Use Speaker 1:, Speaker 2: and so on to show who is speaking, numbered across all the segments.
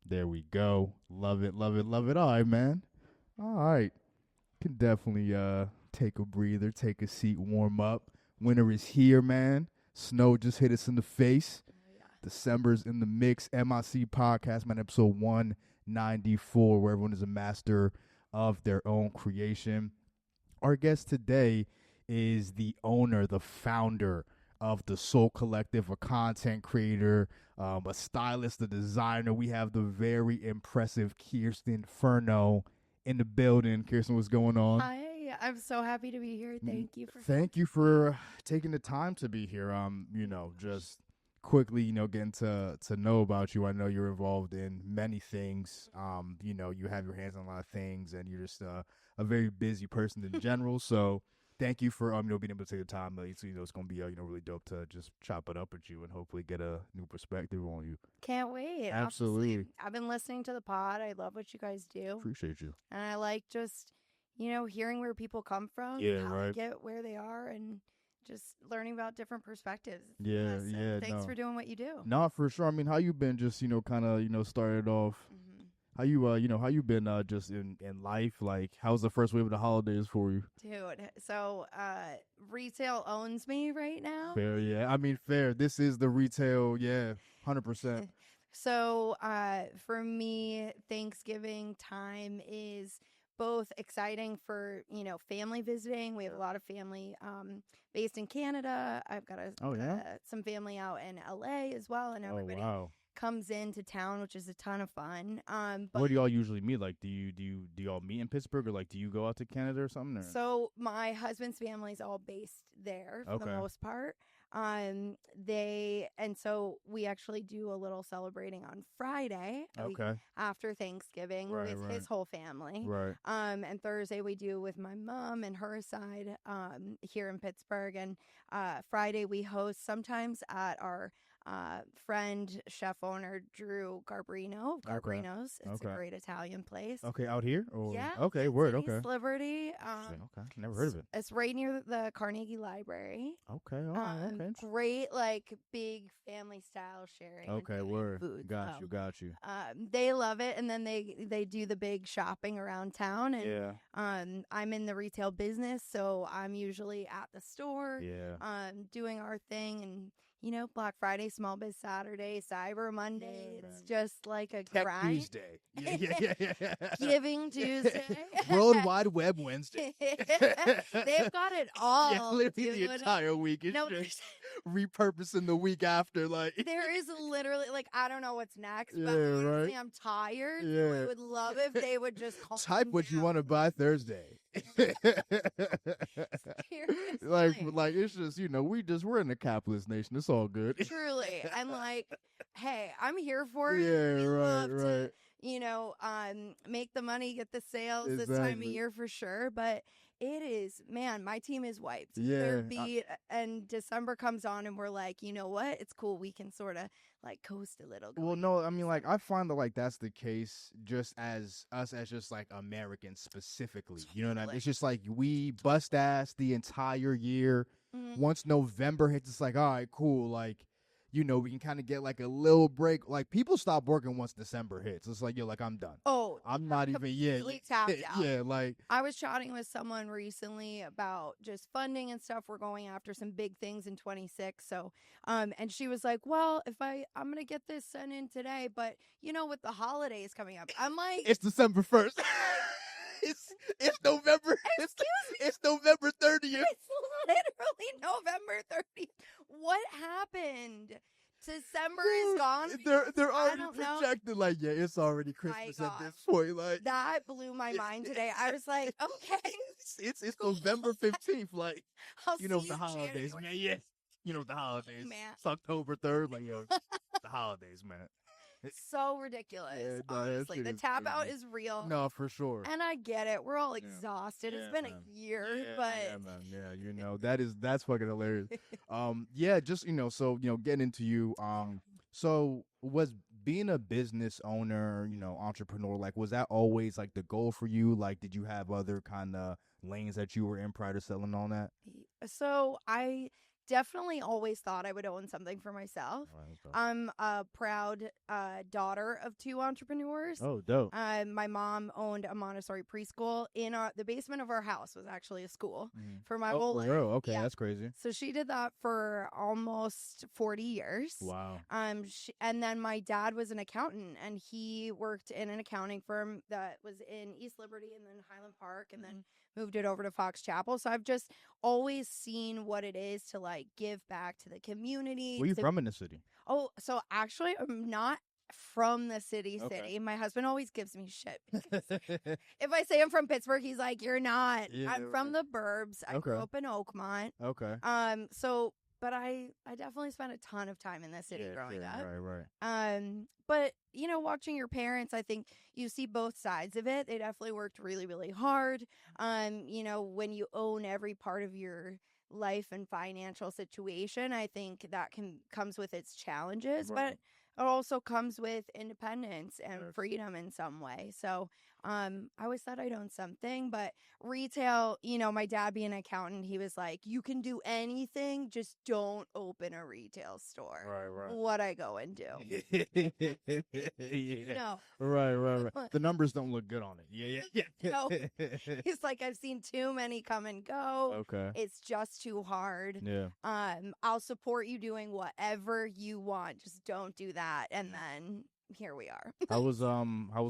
Speaker 1: There we go. Love it, love it, love it. All right, man. All right. Can definitely take a breather, take a seat, warm up. Winter is here, man. Snow just hit us in the face. December's in the mix. MIC podcast, man, episode 194, where everyone is a master of their own creation. Our guest today is the owner, the founder of the Soul Collective, a content creator, a stylist, a designer. We have the very impressive Kiersten Ferno in the building. Kiersten, what's going on?
Speaker 2: Hi, I'm so happy to be here.
Speaker 1: Thank you for taking the time to be here. Just quickly, getting to know about you. I know you're involved in many things. You have your hands on a lot of things, and you're just a very busy person in general. So thank you for being able to take the time. It's gonna be really dope to just chop it up with you and hopefully get a new perspective on you.
Speaker 2: Can't wait.
Speaker 1: Absolutely.
Speaker 2: Honestly, I've been listening to the pod. I love what you guys do.
Speaker 1: Appreciate you.
Speaker 2: And I like just, hearing where people come from,
Speaker 1: Yeah,
Speaker 2: how
Speaker 1: right.
Speaker 2: they get where they are, and just learning about different perspectives.
Speaker 1: Yeah,
Speaker 2: So
Speaker 1: yeah.
Speaker 2: Thanks for doing what you do.
Speaker 1: No, for sure. I mean, how you been? Just kind of started off. How you how you been just in life? Like, how's the first wave of the holidays for you?
Speaker 2: Dude, so retail owns me right now.
Speaker 1: Fair, yeah. I mean, fair. This is the retail, yeah, 100%.
Speaker 2: So for me, Thanksgiving time is both exciting for, family visiting. We have a lot of family based in Canada. I've got some family out in LA as well, and everybody comes into town, which is a ton of fun. But
Speaker 1: where do y'all usually meet? Like, do y'all meet in Pittsburgh, or like do you go out to Canada or something? Or?
Speaker 2: So my husband's family is all based there for the most part. So we actually do a little celebrating on Friday. After Thanksgiving with his whole family.
Speaker 1: Right.
Speaker 2: And Thursday we do with my mom and her side here in Pittsburgh. And Friday we host sometimes at our friend, chef owner Drew Garbarino. Garbarino's. It's a great Italian place.
Speaker 1: Okay, out here? Or?
Speaker 2: Yeah.
Speaker 1: Okay, word,
Speaker 2: East
Speaker 1: okay.
Speaker 2: Liberty.
Speaker 1: Never heard of it.
Speaker 2: It's right near the Carnegie Library.
Speaker 1: Okay, all right, okay.
Speaker 2: Great, big family style sharing.
Speaker 1: Okay, word.
Speaker 2: Food,
Speaker 1: got you.
Speaker 2: They love it, and then they do the big shopping around town. And I'm in the retail business, so I'm usually at the store. Doing our thing, and Black Friday, Small Biz Saturday, Cyber Monday. It's just like a
Speaker 1: Tech
Speaker 2: grind.
Speaker 1: Tuesday. Yeah.
Speaker 2: Giving Tuesday.
Speaker 1: World Wide Web Wednesday.
Speaker 2: They've got it all.
Speaker 1: Yeah, literally the entire week. It's just repurposing the week after. Like
Speaker 2: there is literally I don't know what's next, but
Speaker 1: honestly,
Speaker 2: I'm tired.
Speaker 1: Yeah.
Speaker 2: So I would love if they would just
Speaker 1: type what you want to buy Thursday. like it's just we're in a capitalist nation. It's all good.
Speaker 2: Truly, I'm hey, I'm here for it.
Speaker 1: Yeah, right.
Speaker 2: To make the money, get the sales this time of year for sure. But it is, man, my team is wiped.
Speaker 1: Yeah,
Speaker 2: they're beat, and December comes on, and we're like, you know what? It's cool. We can sort of coast a little.
Speaker 1: Well, no, I mean, I find that that's the case just as us as just Americans specifically. You know what I mean? It's just we bust ass the entire year. Mm-hmm. Once November hits, it's all right, cool. We can kind of get a little break. People stop working once December hits. It's I'm done.
Speaker 2: Oh,
Speaker 1: I'm not even
Speaker 2: tapped out.
Speaker 1: Yeah,
Speaker 2: I was chatting with someone recently about just funding and stuff. We're going after some big things in 26. So, and she was like, "Well, if I'm gonna get this sent in today, but with the holidays coming up, I'm like,
Speaker 1: it's December 1st." It's November. It's November 30th.
Speaker 2: It's literally November 30th. What happened? December is gone.
Speaker 1: They're already projected it's already Christmas at this point.
Speaker 2: That blew my mind today. I was like, okay,
Speaker 1: it's November 15th.
Speaker 2: The
Speaker 1: holidays, man. Yeah, the holidays.
Speaker 2: Man.
Speaker 1: It's October 3rd. The holidays, man.
Speaker 2: It's so ridiculous.
Speaker 1: Yeah,
Speaker 2: honestly, the tap out is real.
Speaker 1: No, for sure.
Speaker 2: And I get it. We're all exhausted. It's been a year, but
Speaker 1: that's fucking hilarious. So getting into you. So was being a business owner, entrepreneur, was that always the goal for you? Did you have other kind of lanes that you were in prior to selling on that?
Speaker 2: So I definitely always thought I would own something for myself.
Speaker 1: All right, that's dope.
Speaker 2: I'm a proud daughter of 2 entrepreneurs.
Speaker 1: Oh, dope.
Speaker 2: My mom owned a Montessori preschool. The basement of our house was actually a school
Speaker 1: Mhm.
Speaker 2: for my
Speaker 1: Oh,
Speaker 2: whole
Speaker 1: for
Speaker 2: life.
Speaker 1: real? Okay,
Speaker 2: Yeah.
Speaker 1: that's crazy.
Speaker 2: So she did that for almost 40 years.
Speaker 1: Wow.
Speaker 2: And then my dad was an accountant, and he worked in an accounting firm that was in East Liberty and then Highland Park, and then moved it over to Fox Chapel. So I've just always seen what it is to like give back to the community.
Speaker 1: Where you from in the city?
Speaker 2: Oh, so actually, I'm not from the city.
Speaker 1: Okay.
Speaker 2: My husband always gives me shit because if I say I'm from Pittsburgh, he's like, "You're not."
Speaker 1: Yeah,
Speaker 2: I'm from
Speaker 1: right.
Speaker 2: the burbs. I grew
Speaker 1: Okay.
Speaker 2: up in Oakmont.
Speaker 1: Okay.
Speaker 2: But I definitely spent a ton of time in the city growing up.
Speaker 1: Right.
Speaker 2: But watching your parents, I think you see both sides of it. They definitely worked really, really hard. When you own every part of your life and financial situation, I think that comes with its challenges,
Speaker 1: Right.
Speaker 2: but it also comes with independence and
Speaker 1: Yes.
Speaker 2: freedom in some way. So I always thought I'd own something, but retail, my dad being an accountant, he was like, you can do anything, just don't open a retail store.
Speaker 1: Right.
Speaker 2: What I go and do.
Speaker 1: Yeah.
Speaker 2: No.
Speaker 1: Right. The numbers don't look good on it. Yeah.
Speaker 2: No. He's like, I've seen too many come and go.
Speaker 1: Okay.
Speaker 2: It's just too hard.
Speaker 1: Yeah.
Speaker 2: I'll support you doing whatever you want. Just don't do that. And then here we are.
Speaker 1: How was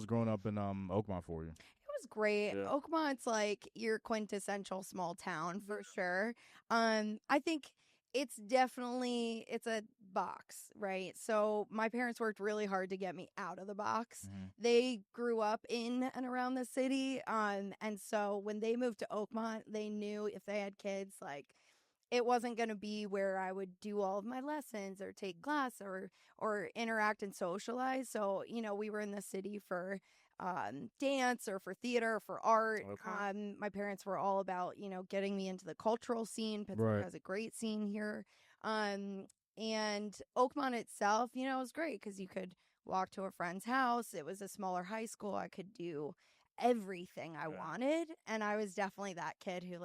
Speaker 1: growing up in Oakmont for you?
Speaker 2: It was great.
Speaker 1: Yeah.
Speaker 2: Oakmont's like your quintessential small town for sure. I think it's a box, right? So my parents worked really hard to get me out of the box.
Speaker 1: Mhm.
Speaker 2: They grew up in and around the city. And so when they moved to Oakmont, they knew if they had kids, like it wasn't going to be where I would do all of my lessons or take class or interact and socialize. So, we were in the city for dance or for theater, for art.
Speaker 1: Okay.
Speaker 2: My parents were all about, getting me into the cultural scene. Pittsburgh
Speaker 1: Right.
Speaker 2: has a great scene here. And Oakmont itself, it was great because you could walk to a friend's house. It was a smaller high school. I could do everything I wanted. And I was definitely that kid who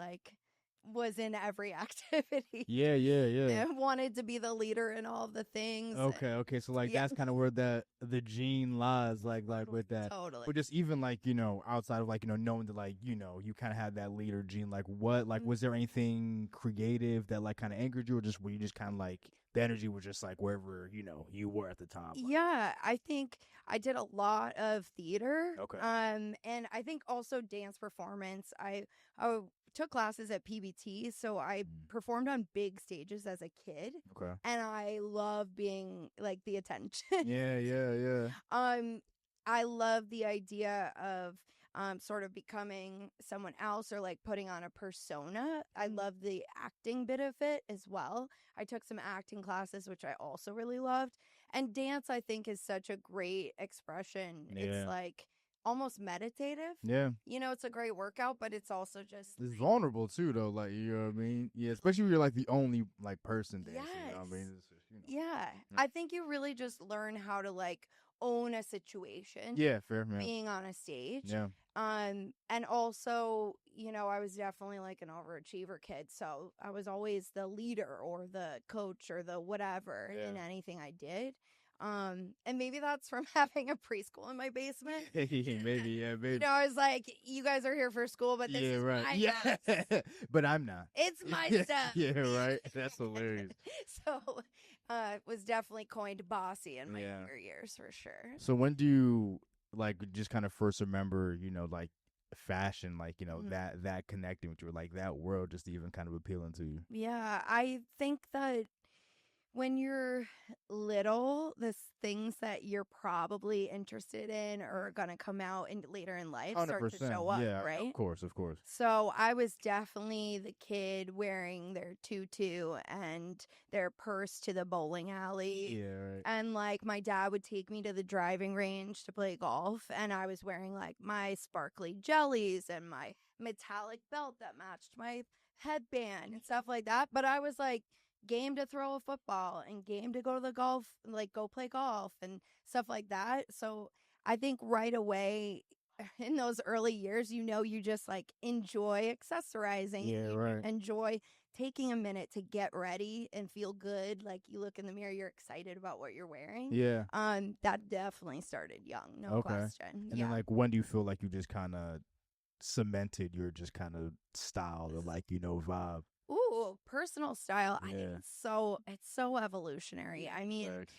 Speaker 2: was in every activity.
Speaker 1: Yeah.
Speaker 2: And wanted to be the leader in all of the things.
Speaker 1: Okay. So that's kind of where the gene lies, like with that.
Speaker 2: Totally.
Speaker 1: But just even outside of knowing that you kind of had that leader gene. Was there anything creative that kind of angered you, or just were you just kind of the energy was just wherever you were at the time?
Speaker 2: Yeah, I think I did a lot of theater.
Speaker 1: Okay.
Speaker 2: And I think also dance performance. I took classes at PBT, so I performed on big stages as a kid.
Speaker 1: Okay.
Speaker 2: And I love being the attention.
Speaker 1: Yeah.
Speaker 2: I love the idea of sort of becoming someone else or putting on a persona. I love the acting bit of it as well. I took some acting classes, which I also really loved. And dance, I think, is such a great expression.
Speaker 1: Yeah.
Speaker 2: It's almost meditative.
Speaker 1: Yeah.
Speaker 2: It's a great workout, but it's also just
Speaker 1: it's vulnerable too, though. You know what I mean? Yeah, especially when you're the only person dancing.
Speaker 2: Yes.
Speaker 1: You know what I mean? It's just,
Speaker 2: Yeah. I think you really just learn how to own a situation.
Speaker 1: Yeah, fair. Yeah.
Speaker 2: Being on a stage.
Speaker 1: Yeah.
Speaker 2: And also, I was definitely an overachiever kid. So I was always the leader or the coach or the whatever in anything I did. And maybe that's from having a preschool in my basement.
Speaker 1: Maybe.
Speaker 2: I was like, you guys are here for school, but this is my house.
Speaker 1: But I'm not.
Speaker 2: It's my stuff.
Speaker 1: Yeah, right. That's hilarious.
Speaker 2: So was definitely coined bossy in my younger years for sure.
Speaker 1: So when do you just kind of first remember, fashion, that connecting with you, that world just even kind of appealing to you?
Speaker 2: Yeah, I think that when you're little, the things that you're probably interested in are going to come out later in life,
Speaker 1: 100%.
Speaker 2: start to show up,
Speaker 1: yeah,
Speaker 2: right?
Speaker 1: Of course.
Speaker 2: So I was definitely the kid wearing their tutu and their purse to the bowling alley.
Speaker 1: Yeah, right.
Speaker 2: And my dad would take me to the driving range to play golf, and I was wearing my sparkly jellies and my metallic belt that matched my headband and stuff like that. But I was game to throw a football and game to go to the golf, go play golf and stuff like that. So I think right away in those early years, you just enjoy accessorizing.
Speaker 1: Yeah,
Speaker 2: you
Speaker 1: right.
Speaker 2: enjoy taking a minute to get ready and feel good. Like you look in the mirror, you're excited about what you're wearing.
Speaker 1: Yeah.
Speaker 2: That definitely started young, no
Speaker 1: Okay.
Speaker 2: question.
Speaker 1: And then like when do you feel like you just kind of cemented your just kind of style or like vibe?
Speaker 2: Ooh, personal style. I think
Speaker 1: Yeah.
Speaker 2: it's so evolutionary. I mean,
Speaker 1: Facts.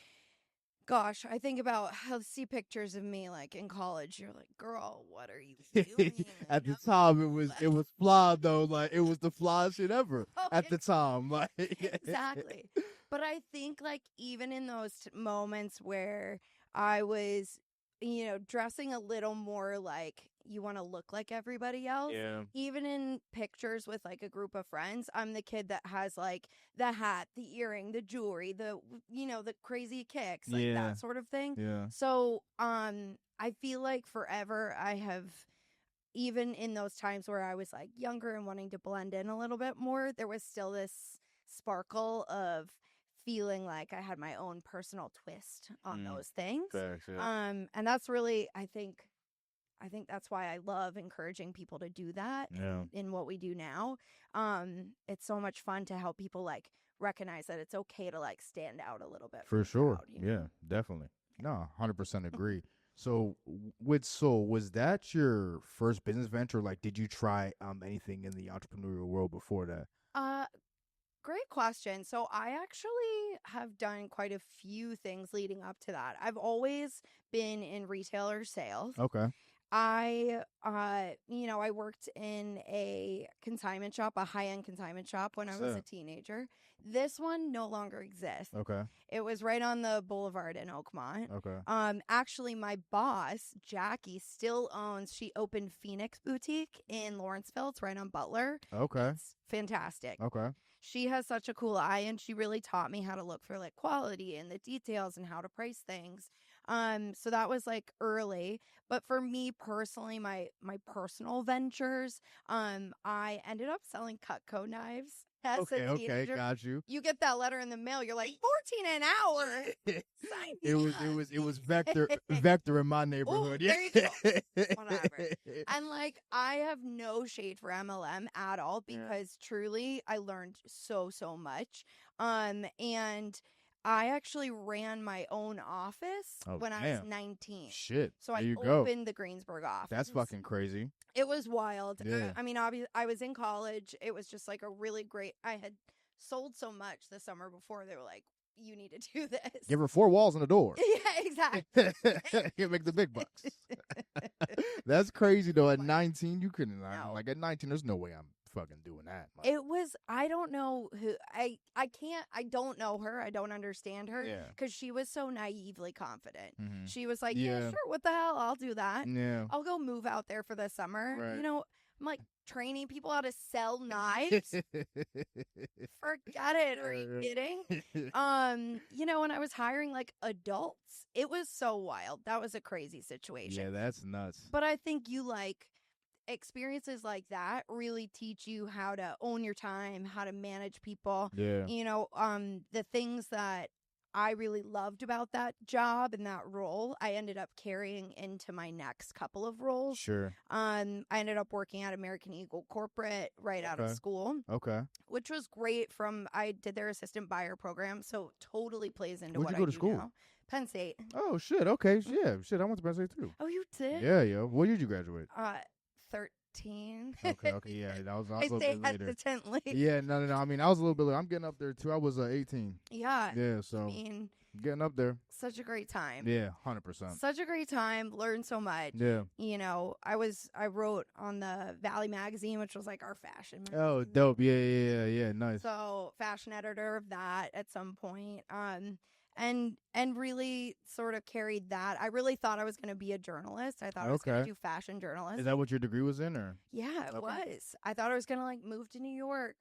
Speaker 2: gosh, I think about how see pictures of me like in college. You're like, girl, what are you doing?
Speaker 1: At the time, it was fly though. Like it was the fly shit ever
Speaker 2: Oh,
Speaker 1: at the time. Like
Speaker 2: exactly. But I think like even in those moments where I was, dressing a little more like you want to look like everybody else,
Speaker 1: Yeah.
Speaker 2: even in pictures with like a group of friends, I'm the kid that has like the hat, the earring, the jewelry, the crazy kicks, like
Speaker 1: Yeah.
Speaker 2: that sort of thing.
Speaker 1: Yeah.
Speaker 2: So, I feel like forever I have, even in those times where I was like younger and wanting to blend in a little bit more, there was still this sparkle of feeling like I had my own personal twist on those things.
Speaker 1: Facts. Yeah.
Speaker 2: And that's really, I think that's why I love encouraging people to do that
Speaker 1: Yeah.
Speaker 2: in what we do now. It's so much fun to help people like recognize that it's okay to like stand out a little bit
Speaker 1: For
Speaker 2: from the
Speaker 1: sure.
Speaker 2: crowd,
Speaker 1: Yeah. Definitely. No, 100% agree. So with Soul, was that your first business venture? Like, did you try anything in the entrepreneurial world before that?
Speaker 2: Uh, Great question. So I actually have done quite a few things leading up to that. I've always been in retailer sales.
Speaker 1: Okay.
Speaker 2: I worked in a consignment shop, a high-end consignment shop when I was a teenager. This one no longer exists.
Speaker 1: Okay.
Speaker 2: It was right on the boulevard in Oakmont.
Speaker 1: Okay.
Speaker 2: Actually, my boss, Jackie, still owns, she opened Phoenix Boutique in Lawrenceville. It's right on Butler.
Speaker 1: Okay.
Speaker 2: It's fantastic.
Speaker 1: Okay.
Speaker 2: She has such a cool eye, and she really taught me how to look for like quality and the details and how to price things. So that was like early. But for me personally, my personal ventures, I ended up selling Cutco knives as
Speaker 1: Okay.
Speaker 2: a
Speaker 1: Okay.
Speaker 2: teenager.
Speaker 1: Got you.
Speaker 2: You get that letter in the mail, you're like 14 an hour. Sign me up.
Speaker 1: It was Vector in my neighborhood.
Speaker 2: There you go. Whatever. And like I have no shade for MLM at all because truly I learned so much. And I actually ran my own office when I was 19.
Speaker 1: Shit.
Speaker 2: So
Speaker 1: There
Speaker 2: I
Speaker 1: you go.
Speaker 2: opened the Greensburg office.
Speaker 1: That's fucking crazy.
Speaker 2: It was wild.
Speaker 1: Yeah.
Speaker 2: I mean, obviously, I was in college. It was just like a really great. I had sold so much the summer before. They were like, "You need to do this."
Speaker 1: Give her 4 walls and a door.
Speaker 2: Yeah, exactly.
Speaker 1: You make the big bucks. That's crazy though. At 19, you couldn't.
Speaker 2: No.
Speaker 1: Like at 19, there's no way I'm fucking doing that. Like,
Speaker 2: It was. I don't know who. I can't. I don't know her. I don't understand her.
Speaker 1: Yeah.
Speaker 2: Because she was so naively confident.
Speaker 1: Mhm.
Speaker 2: She was like, "Yeah, sure. What the hell? I'll do that.
Speaker 1: Yeah.
Speaker 2: I'll go move out there for the summer."
Speaker 1: Right.
Speaker 2: I'm like training people how to sell knives. Forget it. Are you kidding? When I was hiring like adults, it was so wild. That was a crazy situation.
Speaker 1: Yeah, that's nuts.
Speaker 2: But I think experiences like that really teach you how to own your time, how to manage people.
Speaker 1: Yeah.
Speaker 2: The things that I really loved about that job and that role, I ended up carrying into my next couple of roles.
Speaker 1: Sure.
Speaker 2: I ended up working at American Eagle corporate right out of school.
Speaker 1: Okay.
Speaker 2: Which was great. I did their assistant buyer program, so totally plays into
Speaker 1: Where'd
Speaker 2: what
Speaker 1: you go
Speaker 2: I
Speaker 1: to
Speaker 2: do
Speaker 1: school?
Speaker 2: now. Penn State.
Speaker 1: Oh shit. Okay. Yeah. Shit. I went to Penn State too.
Speaker 2: Oh, you did?
Speaker 1: Yeah. Yeah. What year did you graduate?
Speaker 2: 13.
Speaker 1: Okay. Yeah. That was a
Speaker 2: I
Speaker 1: little
Speaker 2: say
Speaker 1: bit later.
Speaker 2: hesitantly.
Speaker 1: Yeah. No. I mean, I was a little bit later. I'm getting up there too. I was 18.
Speaker 2: Yeah.
Speaker 1: Yeah. So
Speaker 2: I mean,
Speaker 1: getting up there.
Speaker 2: such a great time.
Speaker 1: Yeah. 100%.
Speaker 2: Such a great time. Learned so much.
Speaker 1: Yeah.
Speaker 2: I wrote on the Valley magazine, which was like our fashion magazine.
Speaker 1: Oh, dope. Yeah. Nice.
Speaker 2: So fashion editor of that at some point. And really sort of carried that. I really thought I was going to be a journalist. I thought I was going to do fashion journalist.
Speaker 1: Is that what your degree was in, or?
Speaker 2: Yeah, it was. I thought I was going to like move to New York,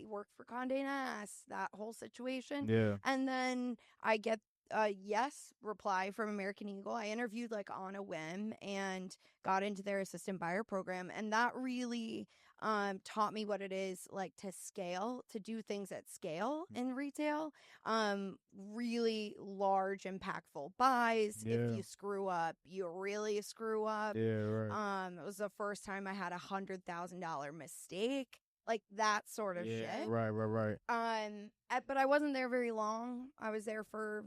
Speaker 2: work for Condé Nast, that whole situation.
Speaker 1: Yeah.
Speaker 2: And then I get a yes reply from American Eagle. I interviewed like on a whim and got into their assistant buyer program. And that really taught me what it is like to do things at scale in retail. Really large, impactful buys.
Speaker 1: Yeah.
Speaker 2: If you screw up, you really screw up.
Speaker 1: Yeah, right.
Speaker 2: It was the first time I had $100,000 mistake like that sort of
Speaker 1: Yeah,
Speaker 2: shit.
Speaker 1: right.
Speaker 2: But I wasn't there very long. I was there for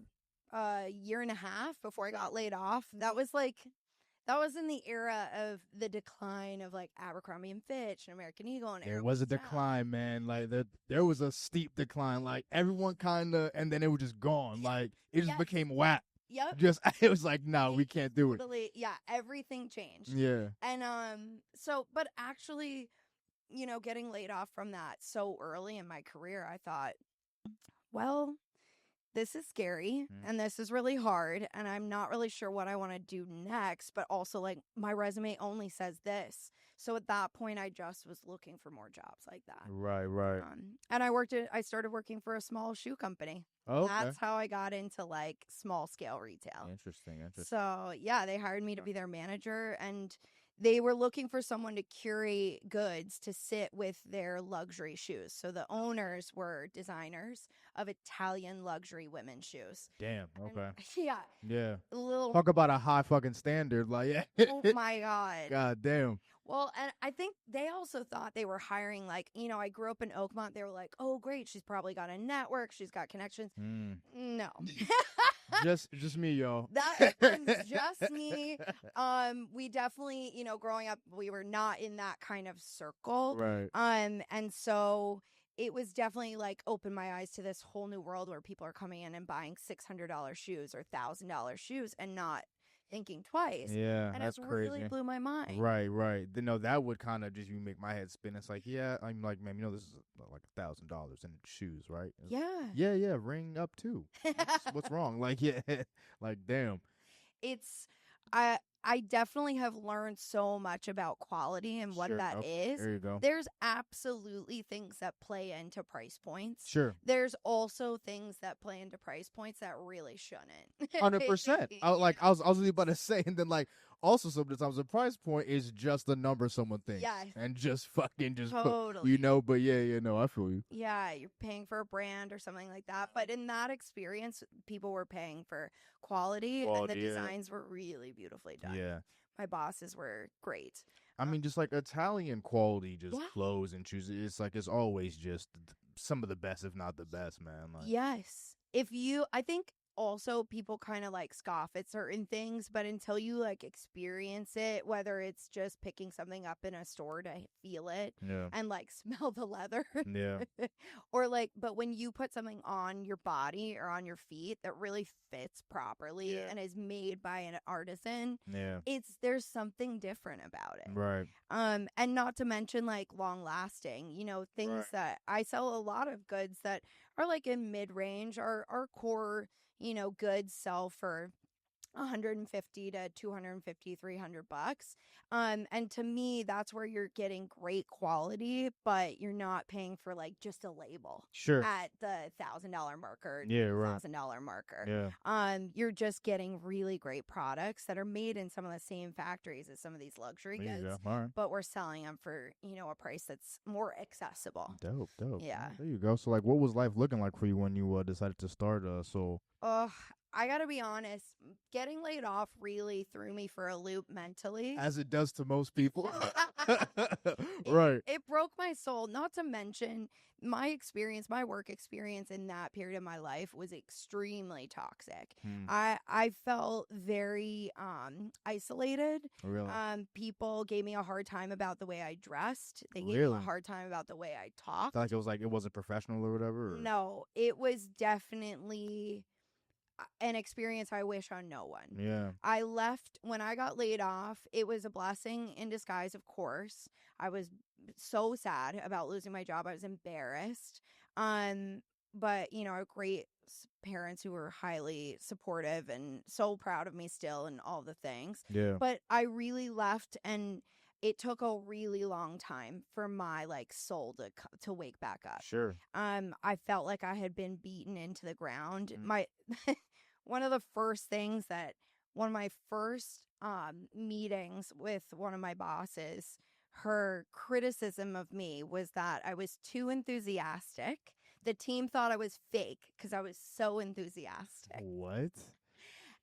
Speaker 2: a year and a half before I got laid off. That was in the era of the decline of like Abercrombie and Fitch and American Eagle and
Speaker 1: There was a
Speaker 2: Aeropostale.
Speaker 1: decline, man. Like there was a steep decline. Like everyone kind of, and then it was just gone. Like it just
Speaker 2: Yes.
Speaker 1: became whack.
Speaker 2: Yep.
Speaker 1: Just it was like, no, we
Speaker 2: It
Speaker 1: can't do it.
Speaker 2: totally, yeah, everything changed.
Speaker 1: Yeah.
Speaker 2: And but actually, getting laid off from that so early in my career, I thought, well, this is scary and this is really hard and I'm not really sure what I want to do next, but also like my resume only says this. So at that point I just was looking for more jobs like that.
Speaker 1: Right.
Speaker 2: And I started working for a small shoe company.
Speaker 1: Okay.
Speaker 2: That's how I got into like small scale retail.
Speaker 1: Interesting.
Speaker 2: So yeah, they hired me to be their manager and they were looking for someone to curate goods to sit with their luxury shoes. So the owners were designers of Italian luxury women's shoes.
Speaker 1: Damn. Okay.
Speaker 2: And,
Speaker 1: Yeah.
Speaker 2: little.
Speaker 1: Talk about a high fucking standard. Like, yeah.
Speaker 2: Oh my God.
Speaker 1: God damn.
Speaker 2: Well, and I think they also thought they were hiring, like, I grew up in Oakmont. They were like, oh, great. She's probably got a network. She's got connections. No.
Speaker 1: just me, y'all.
Speaker 2: That was just me. We definitely, growing up, we were not in that kind of circle.
Speaker 1: Right.
Speaker 2: And so it was definitely like opened my eyes to this whole new world where people are coming in and buying $600 shoes or $1,000 shoes and not thinking twice.
Speaker 1: Yeah,
Speaker 2: and
Speaker 1: that's
Speaker 2: it
Speaker 1: crazy.
Speaker 2: really blew my mind.
Speaker 1: Right. No, that would kind of just make my head spin. It's like, yeah, I'm like, man, this is like $1,000 in shoes, right? Yeah. Ring up too. What's wrong? Like, yeah, like, damn.
Speaker 2: I definitely have learned so much about quality and what that is.
Speaker 1: There you go.
Speaker 2: There's absolutely things that play into price points.
Speaker 1: Sure.
Speaker 2: There's also things that play into price points that really shouldn't.
Speaker 1: 100%. I was really about to say, and then like also sometimes the price point is just the number someone thinks.
Speaker 2: Yeah.
Speaker 1: And just fucking just
Speaker 2: totally.
Speaker 1: but yeah, no, I feel you.
Speaker 2: Yeah, you're paying for a brand or something like that. But in that experience, people were paying for quality and the designs were really beautifully done.
Speaker 1: Yeah.
Speaker 2: My bosses were great.
Speaker 1: I mean, just like Italian quality, just clothes and shoes. It's like it's always just some of the best, if not the best, man. Like,
Speaker 2: yes. I think also people kind of like scoff at certain things, but until you like experience it, whether it's just picking something up in a store to feel it and like smell the leather, or like, but when you put something on your body or on your feet that really fits properly and is made by an artisan, there's something different about it,
Speaker 1: right?
Speaker 2: And not to mention like long lasting, things that I sell a lot of goods that are like in mid range. Our core goods sell for 150 to 250, 300 bucks. And to me, that's where you're getting great quality, but you're not paying for like just a label at the $1,000 marker, $1,000 marker. You're just getting really great products that are made in some of the same factories as some of these luxury goods, but we're selling them for, a price that's more accessible.
Speaker 1: Dope.
Speaker 2: Yeah.
Speaker 1: There you go. So like, what was life looking like for you when you decided to start Soul?
Speaker 2: I gotta be honest, getting laid off really threw me for a loop mentally.
Speaker 1: As it does to most people. Right.
Speaker 2: It broke my soul, not to mention my work experience in that period of my life was extremely toxic. I felt very isolated.
Speaker 1: Really?
Speaker 2: People gave me a hard time about the way I dressed. They gave me a hard time about the way I talked.
Speaker 1: Like it wasn't professional or whatever? Or?
Speaker 2: No, it was definitely an experience I wish on no one.
Speaker 1: Yeah.
Speaker 2: I left when I got laid off. It was a blessing in disguise, of course. I was so sad about losing my job. I was embarrassed. But great parents who were highly supportive and so proud of me still and all the things.
Speaker 1: Yeah.
Speaker 2: But I really left, and it took a really long time for my like soul to wake back up.
Speaker 1: Sure.
Speaker 2: I felt like I had been beaten into the ground. One of my first meetings with one of my bosses, her criticism of me was that I was too enthusiastic. The team thought I was fake because I was so enthusiastic.
Speaker 1: What?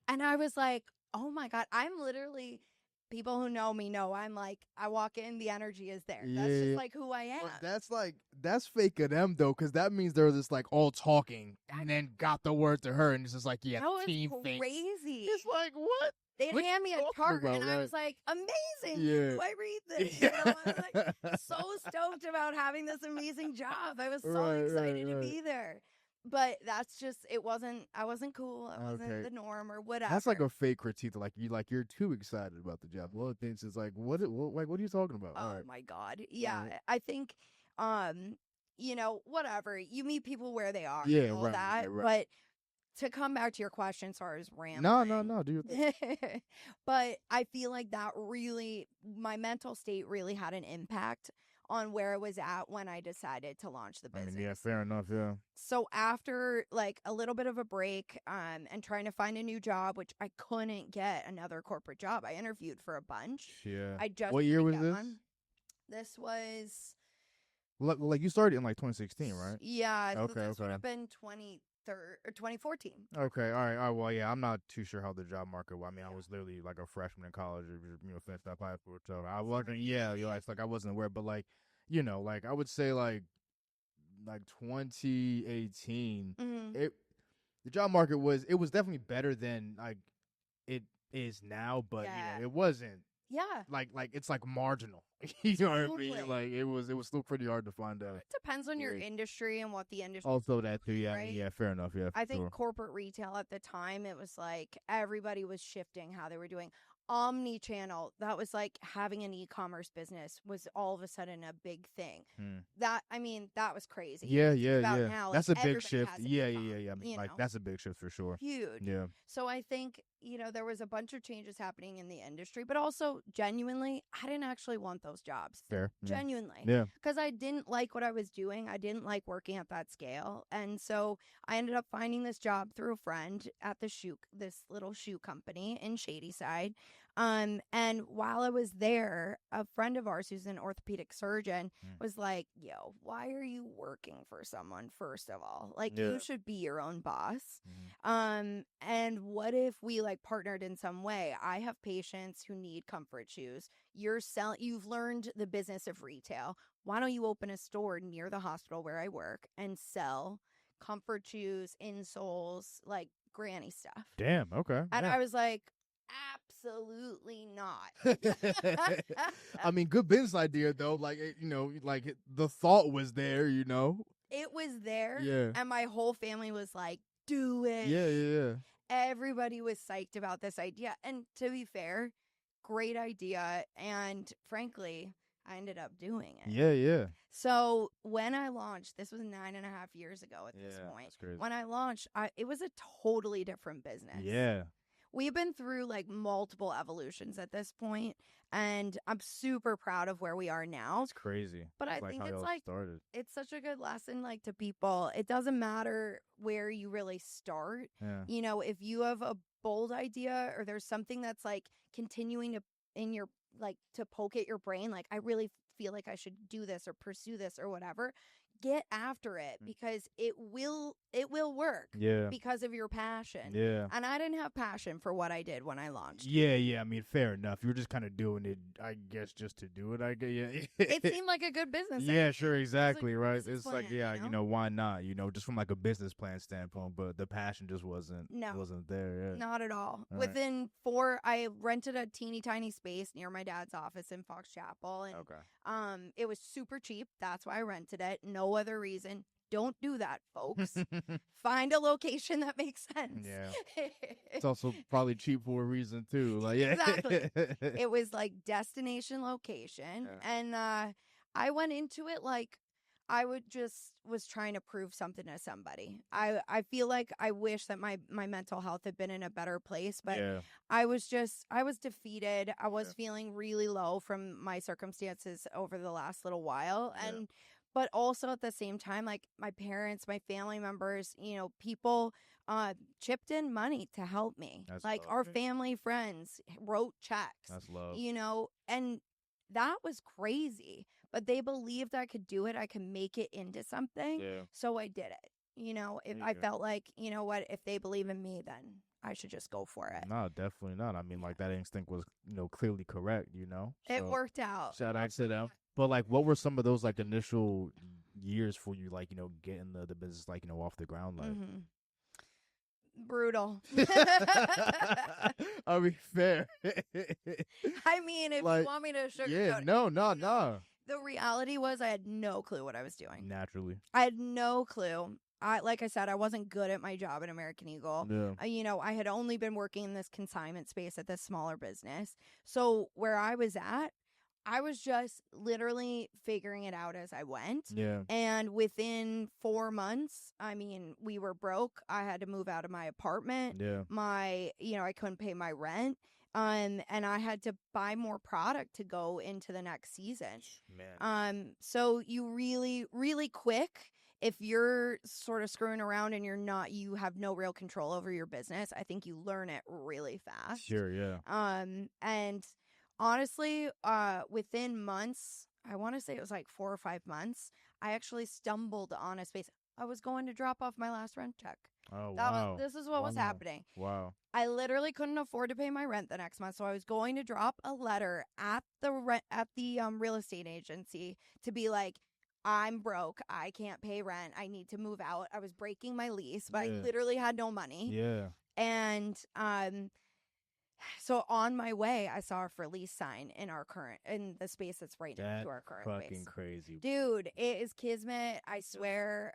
Speaker 2: And I was like, oh my God, I'm literally people who know me know I'm like, I walk in, the energy is there. That's
Speaker 1: Yeah.
Speaker 2: just like who I am.
Speaker 1: But that's fake of them though, because that means they're just like all talking and then got the word to her, and it's just like, yeah,
Speaker 2: That was
Speaker 1: team thing.
Speaker 2: crazy.
Speaker 1: It's like, what?
Speaker 2: They'd
Speaker 1: What
Speaker 2: hand me
Speaker 1: you
Speaker 2: a
Speaker 1: talking
Speaker 2: chart,
Speaker 1: about,
Speaker 2: and I
Speaker 1: right?
Speaker 2: was like, amazing.
Speaker 1: Yeah.
Speaker 2: Do I read this? You know, I was like so stoked about having this amazing job. I was so excited to be there. But that's just, I wasn't cool. I wasn't the norm or whatever.
Speaker 1: That's like a fake critique. You're too excited about the job. Well, it's just like, what are you talking about?
Speaker 2: Oh my God. Yeah. I think, you know, whatever. You meet people where they are.
Speaker 1: Yeah,
Speaker 2: and all that.
Speaker 1: right.
Speaker 2: But to come back to your question, sorry, I was rambling.
Speaker 1: No, dude.
Speaker 2: But I feel like that really, my mental state really had an impact on where I was at when I decided to launch the business.
Speaker 1: I mean, yeah, fair enough, yeah.
Speaker 2: So after like a little bit of a break, and trying to find a new job, which I couldn't get another corporate job. I interviewed for a bunch.
Speaker 1: Yeah.
Speaker 2: I just
Speaker 1: What year was
Speaker 2: get
Speaker 1: this?
Speaker 2: one. This was
Speaker 1: Like you started in like 2016, right?
Speaker 2: yeah.
Speaker 1: Okay,
Speaker 2: This would
Speaker 1: okay.
Speaker 2: have been 2014.
Speaker 1: Okay, all right. Well, yeah, I'm not too sure how the job market. I mean, I was literally like a freshman in college, finished up high school, so I wasn't. Yeah, it's like I wasn't aware, but like, like I would say like 2018, the job market was definitely better than like it is now, but it wasn't.
Speaker 2: Yeah.
Speaker 1: Like it's like marginal. You know what I
Speaker 2: Totally.
Speaker 1: mean? Like it was still pretty hard to find out.
Speaker 2: It depends on your industry and what the industry.
Speaker 1: Also that too, yeah,
Speaker 2: right?
Speaker 1: yeah, fair enough, yeah.
Speaker 2: I think corporate retail at the time, it was like everybody was shifting how they were doing omni-channel. That was like having an e-commerce business was all of a sudden a big thing. That was crazy.
Speaker 1: Yeah.
Speaker 2: Now,
Speaker 1: that's
Speaker 2: like,
Speaker 1: a big shift. Yeah. I mean, like
Speaker 2: know?
Speaker 1: that's a big shift for sure.
Speaker 2: Huge.
Speaker 1: Yeah.
Speaker 2: So I think, there was a bunch of changes happening in the industry, but also genuinely, I didn't actually want those jobs.
Speaker 1: Fair.
Speaker 2: Genuinely.
Speaker 1: Yeah.
Speaker 2: Because I didn't like what I was doing. I didn't like working at that scale. And so I ended up finding this job through a friend at this little shoe company in Shadyside. And while I was there, a friend of ours who's an orthopedic surgeon was like, yo, why are you working for someone, first of all? Like, you should be your own boss. And what if we like partnered in some way? I have patients who need comfort shoes. You've learned the business of retail. Why don't you open a store near the hospital where I work and sell comfort shoes, insoles, like granny stuff?
Speaker 1: Damn. Okay.
Speaker 2: And I was like, absolutely not.
Speaker 1: I mean, good business idea though. Like the thought was there.
Speaker 2: It was there.
Speaker 1: Yeah.
Speaker 2: And my whole family was like, do it.
Speaker 1: Yeah.
Speaker 2: Everybody was psyched about this idea. And to be fair, great idea. And frankly, I ended up doing it.
Speaker 1: Yeah.
Speaker 2: So when I launched, this was 9.5 years ago at this point.
Speaker 1: That's crazy.
Speaker 2: When I launched, it was a totally different business.
Speaker 1: Yeah.
Speaker 2: We've been through like multiple evolutions at this point, and I'm super proud of where we are now.
Speaker 1: It's crazy.
Speaker 2: But I think it's like it's such a good lesson like to people. It doesn't matter where you really start.
Speaker 1: Yeah.
Speaker 2: If you have a bold idea or there's something that's like continuing to poke at your brain, like I really feel like I should do this or pursue this or whatever, get after it because it will work.
Speaker 1: Yeah.
Speaker 2: Because of your passion.
Speaker 1: Yeah.
Speaker 2: And I didn't have passion for what I did when I launched.
Speaker 1: Yeah. I mean, fair enough. You were just kind of doing it, I guess, just to do it. I guess. Yeah.
Speaker 2: It seemed like a good business.
Speaker 1: Yeah, sure, exactly, right. It's
Speaker 2: plan,
Speaker 1: like, why not? Just from like a business plan standpoint, but the passion just wasn't there. Yeah.
Speaker 2: Not at all.
Speaker 1: All
Speaker 2: Within I rented a teeny tiny space near my dad's office in Fox Chapel, and it was super cheap. That's why I rented it. No other reason. Don't do that, folks. Find a location that makes sense.
Speaker 1: Yeah. It's also probably cheap for a reason too. Like, yeah.
Speaker 2: Exactly. It was like destination location.
Speaker 1: Yeah.
Speaker 2: And I went into it like I was trying to prove something to somebody. I feel like I wish that my mental health had been in a better place, but I was defeated. I was feeling really low from my circumstances over the last little while. And but also at the same time, like my parents, my family members, people chipped in money to help me.
Speaker 1: That's
Speaker 2: like
Speaker 1: love.
Speaker 2: Our family friends wrote checks.
Speaker 1: That's love.
Speaker 2: And that was crazy. But they believed I could do it. I could make it into something.
Speaker 1: Yeah.
Speaker 2: So I did it. If I felt like, if they believe in me, then I should just go for it.
Speaker 1: No, definitely not. I mean, like that instinct was, clearly correct,
Speaker 2: It
Speaker 1: So
Speaker 2: worked out.
Speaker 1: shout out to them. But like, what were some of those like initial years for you, like getting the business like off the ground, like?
Speaker 2: Mm-hmm. Brutal.
Speaker 1: I mean, fair.
Speaker 2: I mean, if
Speaker 1: Like,
Speaker 2: you want me to sugarcoat
Speaker 1: yeah,
Speaker 2: it,
Speaker 1: no.
Speaker 2: the reality was I had no clue what I was doing.
Speaker 1: Naturally.
Speaker 2: I had no clue. Like I said, I wasn't good at my job at American Eagle.
Speaker 1: Yeah.
Speaker 2: I had only been working in this consignment space at this smaller business. So where I was at, I was just literally figuring it out as I went.
Speaker 1: Yeah.
Speaker 2: And within 4 months, I mean, we were broke. I had to move out of my apartment.
Speaker 1: Yeah.
Speaker 2: I couldn't pay my rent. And I had to buy more product to go into the next season.
Speaker 1: Man.
Speaker 2: So you really, really quick, if you're sort of screwing around and you have no real control over your business, I think you learn it really fast.
Speaker 1: Sure, yeah.
Speaker 2: And honestly, within months, I want to say it was like 4 or 5 months, I actually stumbled on a space. I was going to drop off my last rent check.
Speaker 1: Oh, wow.
Speaker 2: This is what was happening.
Speaker 1: Wow.
Speaker 2: I literally couldn't afford to pay my rent the next month, so I was going to drop a letter at the real estate agency to be like, I'm broke. I can't pay rent. I need to move out. I was breaking my lease, but I literally had no money.
Speaker 1: Yeah.
Speaker 2: And so on my way, I saw a for lease sign in the space that's right next to our current
Speaker 1: fucking
Speaker 2: place.
Speaker 1: Crazy.
Speaker 2: Dude, it is kismet. I swear.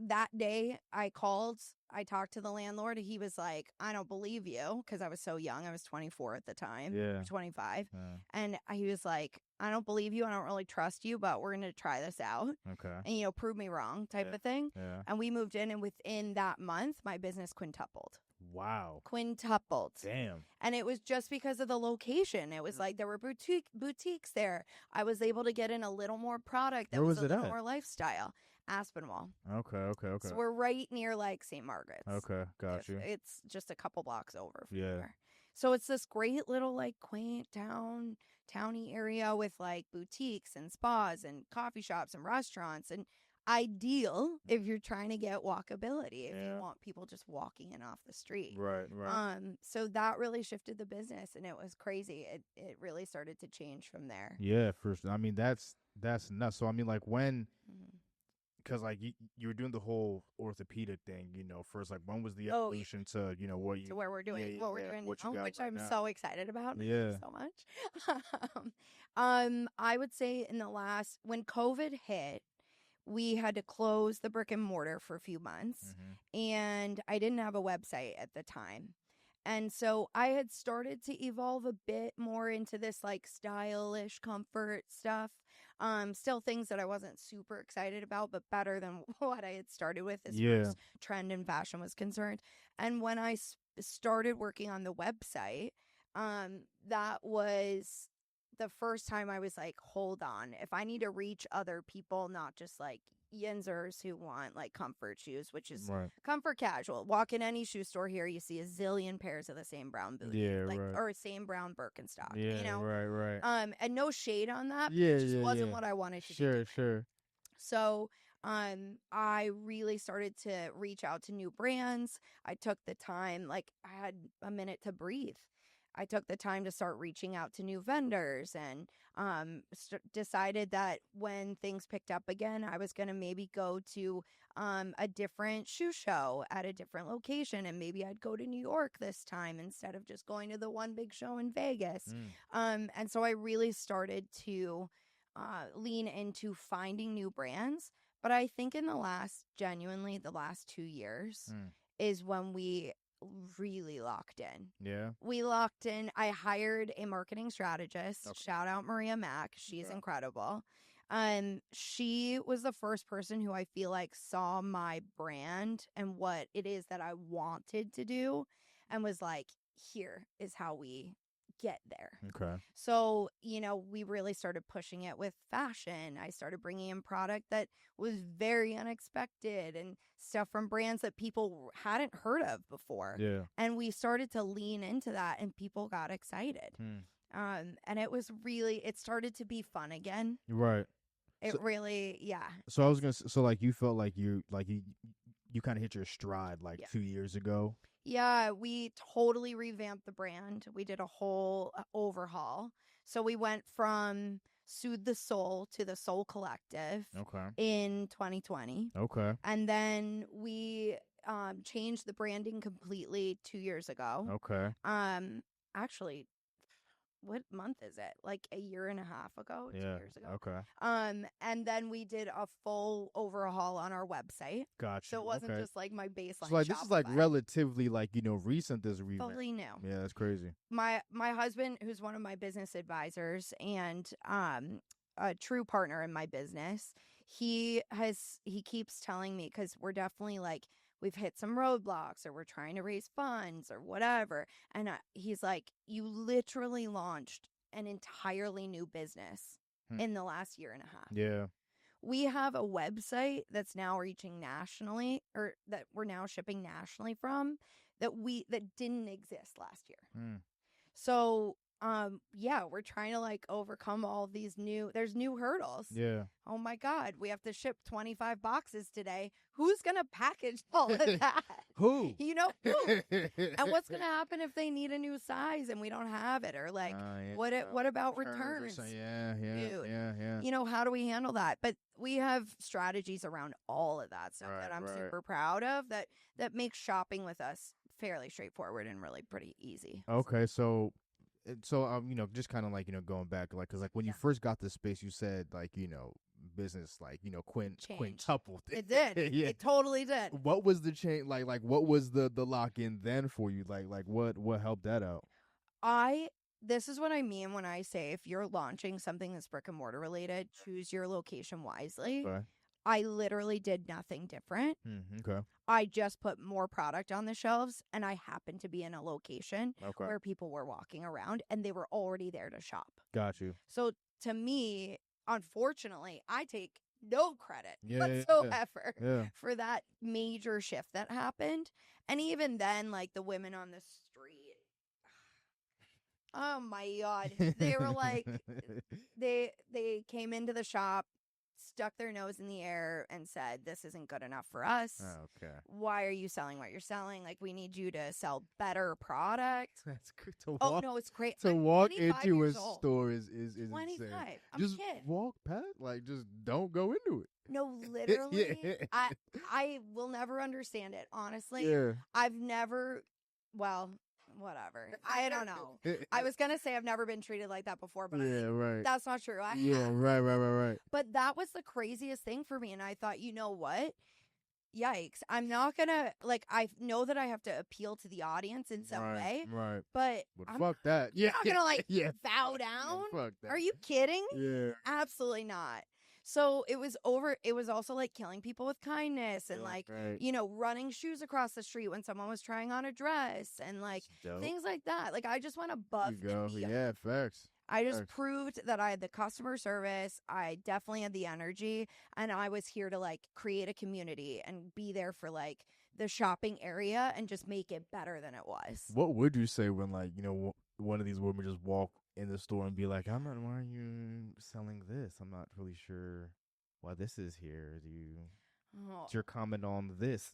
Speaker 2: That day I called, I talked to the landlord. He was like, I don't believe you, because I was so young. I was 24 at the time.
Speaker 1: Yeah.
Speaker 2: 25.
Speaker 1: Yeah.
Speaker 2: And he was like, I don't believe you. I don't really trust you, but we're going to try this out.
Speaker 1: Okay.
Speaker 2: And, prove me wrong type of thing.
Speaker 1: Yeah.
Speaker 2: And we moved in, and within that month, my business quintupled.
Speaker 1: Wow.
Speaker 2: Quintupled.
Speaker 1: Damn.
Speaker 2: And it was just because of the location. It was like there were boutiques there. I was able to get in a little more product that
Speaker 1: Where
Speaker 2: was
Speaker 1: was
Speaker 2: a
Speaker 1: it
Speaker 2: little
Speaker 1: at?
Speaker 2: more lifestyle. Aspinwall.
Speaker 1: Okay.
Speaker 2: So we're right near like St. Margaret's.
Speaker 1: Okay, got you.
Speaker 2: It's just a couple blocks over from
Speaker 1: Yeah.
Speaker 2: there. So it's this great little like quaint towny area with like boutiques and spas and coffee shops and restaurants, and ideal if you're trying to get walkability, if you want people just walking in off the street.
Speaker 1: Right.
Speaker 2: So that really shifted the business, and it was crazy. It really started to change from there.
Speaker 1: Yeah, for sure. I mean, that's nuts. So I mean, like when, because like you were doing the whole orthopedic thing, first, like when was the evolution to what you
Speaker 2: to where we're doing what we're doing now, which I'm
Speaker 1: now.
Speaker 2: so excited about.
Speaker 1: Yeah.
Speaker 2: So much. I would say when COVID hit, we had to close the brick and mortar for a few months, and I didn't have a website at the time. And so I had started to evolve a bit more into this like stylish comfort stuff. Still things that I wasn't super excited about, but better than what I had started with as far as trend and fashion was concerned. And when I started working on the website, that was the first time I was like, hold on, if I need to reach other people, not just like Yinzers who want like comfort shoes, which is comfort casual. Walk in any shoe store here, you see a zillion pairs of the same brown boot, or same brown Birkenstock.
Speaker 1: Right.
Speaker 2: And no shade on that. It just wasn't what I wanted to do.
Speaker 1: Sure.
Speaker 2: So, I really started to reach out to new brands. I took the time, like I had a minute to breathe. I took the time to start reaching out to new vendors, and decided that when things picked up again, I was going to maybe go to a different shoe show at a different location, and maybe I'd go to New York this time instead of just going to the one big show in Vegas. And so I really started to lean into finding new brands. But I think in the last 2 years is when we really locked in.
Speaker 1: Yeah.
Speaker 2: We locked in. I hired a marketing strategist.
Speaker 1: Okay.
Speaker 2: Shout out Maria Mack. She's incredible. She was the first person who I feel like saw my brand and what it is that I wanted to do, and was like, here is how we get there.
Speaker 1: Okay.
Speaker 2: So, we really started pushing it with fashion. I started bringing in product that was very unexpected and stuff from brands that people hadn't heard of before.
Speaker 1: Yeah.
Speaker 2: And we started to lean into that, and people got excited. And it started to be fun again.
Speaker 1: Right.
Speaker 2: It really, yeah.
Speaker 1: So I was gonna. So like you felt like you you kind of hit your stride like
Speaker 2: Yeah.
Speaker 1: 2 years ago.
Speaker 2: Yeah, we totally revamped the brand. We did a whole overhaul. So we went from Soothe the Soul to the Soul Collective
Speaker 1: Okay.
Speaker 2: in 2020.
Speaker 1: Okay.
Speaker 2: And then we changed the branding completely 2 years ago.
Speaker 1: Okay.
Speaker 2: Actually, what month is it? Like a year and a half ago,
Speaker 1: Yeah.
Speaker 2: 2 years ago.
Speaker 1: Okay.
Speaker 2: And then we did a full overhaul on our website.
Speaker 1: Gotcha.
Speaker 2: So it wasn't
Speaker 1: Okay.
Speaker 2: just like my baseline.
Speaker 1: So like this is like
Speaker 2: Shopify.
Speaker 1: relatively like recent this revamp.
Speaker 2: Fully new.
Speaker 1: Yeah, that's crazy.
Speaker 2: My husband, who's one of my business advisors and a true partner in my business, he keeps telling me, because we're definitely like, we've hit some roadblocks or we're trying to raise funds or whatever, and he's like, you literally launched an entirely new business in the last year and a half.
Speaker 1: Yeah.
Speaker 2: We have a website that's now reaching nationally, or that we're now shipping nationally from, that didn't exist last year. So, yeah, we're trying to like overcome all these there's new hurdles.
Speaker 1: Yeah.
Speaker 2: Oh my God, we have to ship 25 boxes today. Who's going to package all of that?
Speaker 1: Who?
Speaker 2: You know, who? And what's going to happen if they need a new size and we don't have it? Or like, what about returns?
Speaker 1: Yeah.
Speaker 2: Dude,
Speaker 1: Yeah.
Speaker 2: You know, how do we handle that? But we have strategies around all of that stuff that I'm super proud of that makes shopping with us fairly straightforward and really pretty easy.
Speaker 1: Okay, so just kind of like going back, like, because like when you first got this space, you said like business like quintupled.
Speaker 2: It did.
Speaker 1: Yeah.
Speaker 2: It totally did.
Speaker 1: What was the change like what was the lock in then for you, like what helped that out?
Speaker 2: This is what I mean when I say, if you're launching something that's brick and mortar related, choose your location wisely.
Speaker 1: Okay.
Speaker 2: I literally did nothing different.
Speaker 1: Okay.
Speaker 2: I just put more product on the shelves, and I happened to be in a location where people were walking around and they were already there to shop.
Speaker 1: Got you.
Speaker 2: So to me, unfortunately, I take no credit whatsoever for that major shift that happened. And even then, like the women on the street, oh my God, they were like, they came into the shop, stuck their nose in the air and said, this isn't good enough for us.
Speaker 1: Okay.
Speaker 2: Why are you selling what you're selling? Like, we need you to sell better product.
Speaker 1: That's good to walk.
Speaker 2: Oh, no, it's great.
Speaker 1: To walk into a
Speaker 2: old.
Speaker 1: store is
Speaker 2: 25.
Speaker 1: insane.
Speaker 2: I'm
Speaker 1: just
Speaker 2: a kid.
Speaker 1: walk past, like, just don't go into it.
Speaker 2: No, literally. I will never understand it, honestly.
Speaker 1: Yeah.
Speaker 2: I've never, well, whatever. I don't know. I was going to say I've never been treated like that before, but
Speaker 1: right.
Speaker 2: That's not true.
Speaker 1: Right.
Speaker 2: But that was the craziest thing for me. And I thought, you know what? Yikes. I'm not going to, like, I know that I have to appeal to the audience in some way.
Speaker 1: Right.
Speaker 2: But
Speaker 1: fuck that. Yeah.
Speaker 2: I'm not going to, bow down.
Speaker 1: Fuck that.
Speaker 2: Are you kidding me?
Speaker 1: Yeah.
Speaker 2: Absolutely not. So it was also like killing people with kindness and running shoes across the street when someone was trying on a dress and like things like that. Like, I just went above and beyond.
Speaker 1: Yeah, facts.
Speaker 2: I just proved that I had the customer service. I definitely had the energy, and I was here to like create a community and be there for like the shopping area and just make it better than it was.
Speaker 1: What would you say when like, one of these women just walk in the store and be like, why are you selling this? I'm not really sure why this is here. What's your comment on this,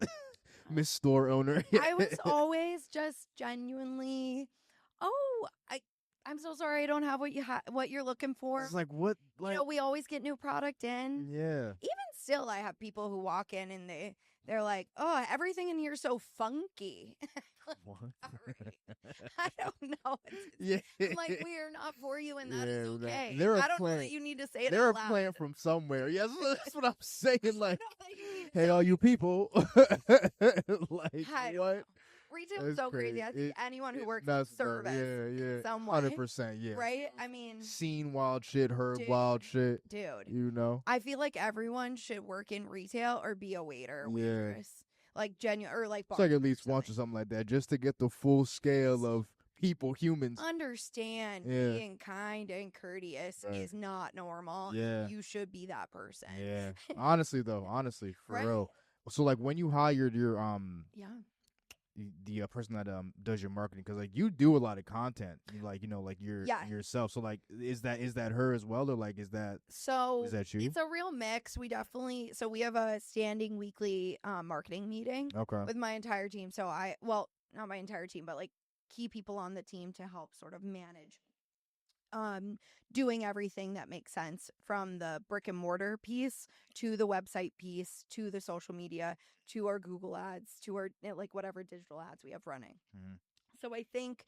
Speaker 1: Miss Store Owner?
Speaker 2: I was always just genuinely, I'm so sorry I don't have what you're looking for.
Speaker 1: It's like, what? Like,
Speaker 2: we always get new product in.
Speaker 1: Yeah.
Speaker 2: Even still, I have people who walk in and they're like, oh, everything in here is so funky.
Speaker 1: What?
Speaker 2: I don't know.
Speaker 1: Yeah.
Speaker 2: I'm like, we are not for you, and that is okay. I don't know that you need to say it
Speaker 1: They're
Speaker 2: out loud.
Speaker 1: a plant from somewhere. Yes, that's what I'm saying. Like, hey, all you people. Like, what?
Speaker 2: Retail is so crazy. I think anyone who works in service, in some way,
Speaker 1: 100%, yeah.
Speaker 2: Right? I mean,
Speaker 1: seen wild shit, heard wild shit,
Speaker 2: dude. I feel like everyone should work in retail or be a waiter, or waitress, like genuine, or like bar,
Speaker 1: it's like at least once or something like that, just to get the full scale of humans.
Speaker 2: Understand being kind and courteous is not normal.
Speaker 1: Yeah,
Speaker 2: you should be that person.
Speaker 1: Yeah, honestly, for real. So like when you hired your the person that does your marketing, because like you do a lot of content, like like
Speaker 2: Yes.
Speaker 1: yourself. So like, is that her as well, or like is that
Speaker 2: So
Speaker 1: you?
Speaker 2: it's a real mix. We have a standing weekly marketing meeting
Speaker 1: Okay.
Speaker 2: with my entire team. So not my entire team, but like key people on the team to help sort of manage doing everything that makes sense, from the brick and mortar piece to the website piece to the social media to our Google ads to our like whatever digital ads we have running.
Speaker 1: Mhm.
Speaker 2: So I think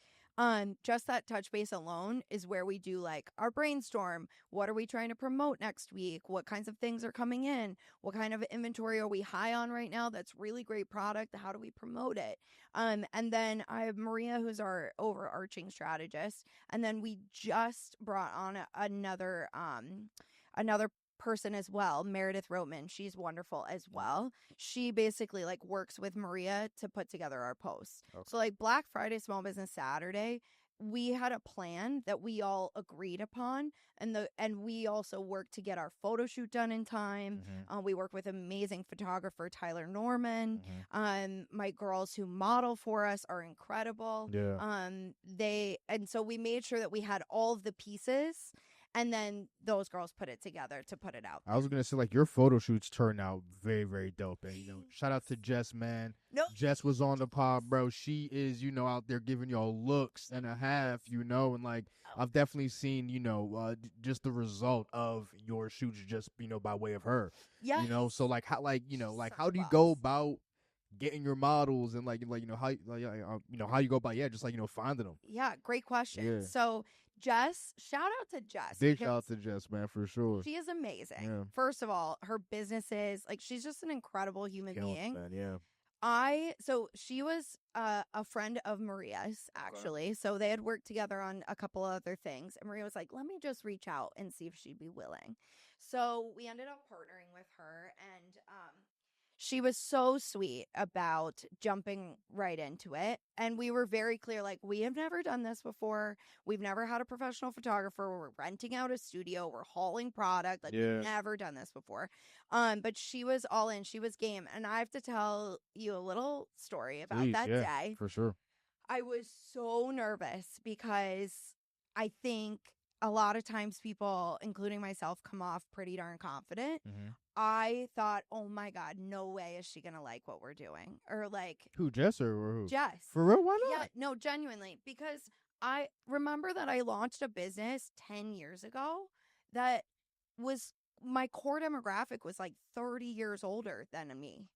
Speaker 2: just that touch base alone is where we do like our brainstorm. What are we trying to promote next week? What kinds of things are coming in? What kind of inventory are we high on right now? That's really great product. How do we promote it? And then I have Maria, who's our overarching strategist. And then we just brought on another person as well, Meredith Roatman. She's wonderful as well. She basically like works with Maria to put together our posts.
Speaker 1: Okay.
Speaker 2: So like Black Friday, Small Business Saturday, we had a plan that we all agreed upon, and we also worked to get our photo shoot done in time. We work with amazing photographer Tyler Norman. My girls who model for us are incredible.
Speaker 1: Yeah.
Speaker 2: So we made sure that we had all of the pieces, and then those girls put it together to put it out.
Speaker 1: I was gonna say, like, your photo shoots turn out very, very dope, and shout out to Jess, man.
Speaker 2: No,
Speaker 1: Jess was on the pod, bro. She is, out there giving y'all looks and a half, and like I've definitely seen, just the result of your shoots, just by way of her.
Speaker 2: yeah,
Speaker 1: So like how,
Speaker 2: Such
Speaker 1: how
Speaker 2: a
Speaker 1: do you
Speaker 2: boss.
Speaker 1: go about getting your models, and how you go about just finding them?
Speaker 2: Yeah, great question.
Speaker 1: Yeah.
Speaker 2: So Jess, shout out to Jess.
Speaker 1: Big shout out to Jess, man, for sure.
Speaker 2: She is amazing.
Speaker 1: Yeah.
Speaker 2: First of all, her business is like, she's just an incredible human being.
Speaker 1: Man, yeah.
Speaker 2: So she was a friend of Maria's, actually. So they had worked together on a couple other things. And Maria was like, let me just reach out and see if she'd be willing. So we ended up partnering with her, and she was so sweet about jumping right into it. And we were very clear, like, we have never done this before. We've never had a professional photographer. We're renting out a studio. We're hauling product. Like,
Speaker 1: Yeah.
Speaker 2: we've never done this before. But she was all in. She was game. And I have to tell you a little story about
Speaker 1: Please,
Speaker 2: that
Speaker 1: yeah,
Speaker 2: day.
Speaker 1: for sure.
Speaker 2: I was so nervous because I think a lot of times people, including myself, come off pretty darn confident. I thought, oh my God, no way is she going to like what we're doing. Or like,
Speaker 1: Who, Jess or who?
Speaker 2: Jess.
Speaker 1: For real? Why not?
Speaker 2: Yeah, no, genuinely. Because I remember that I launched a business 10 years ago that was, my core demographic was like 30 years older than me.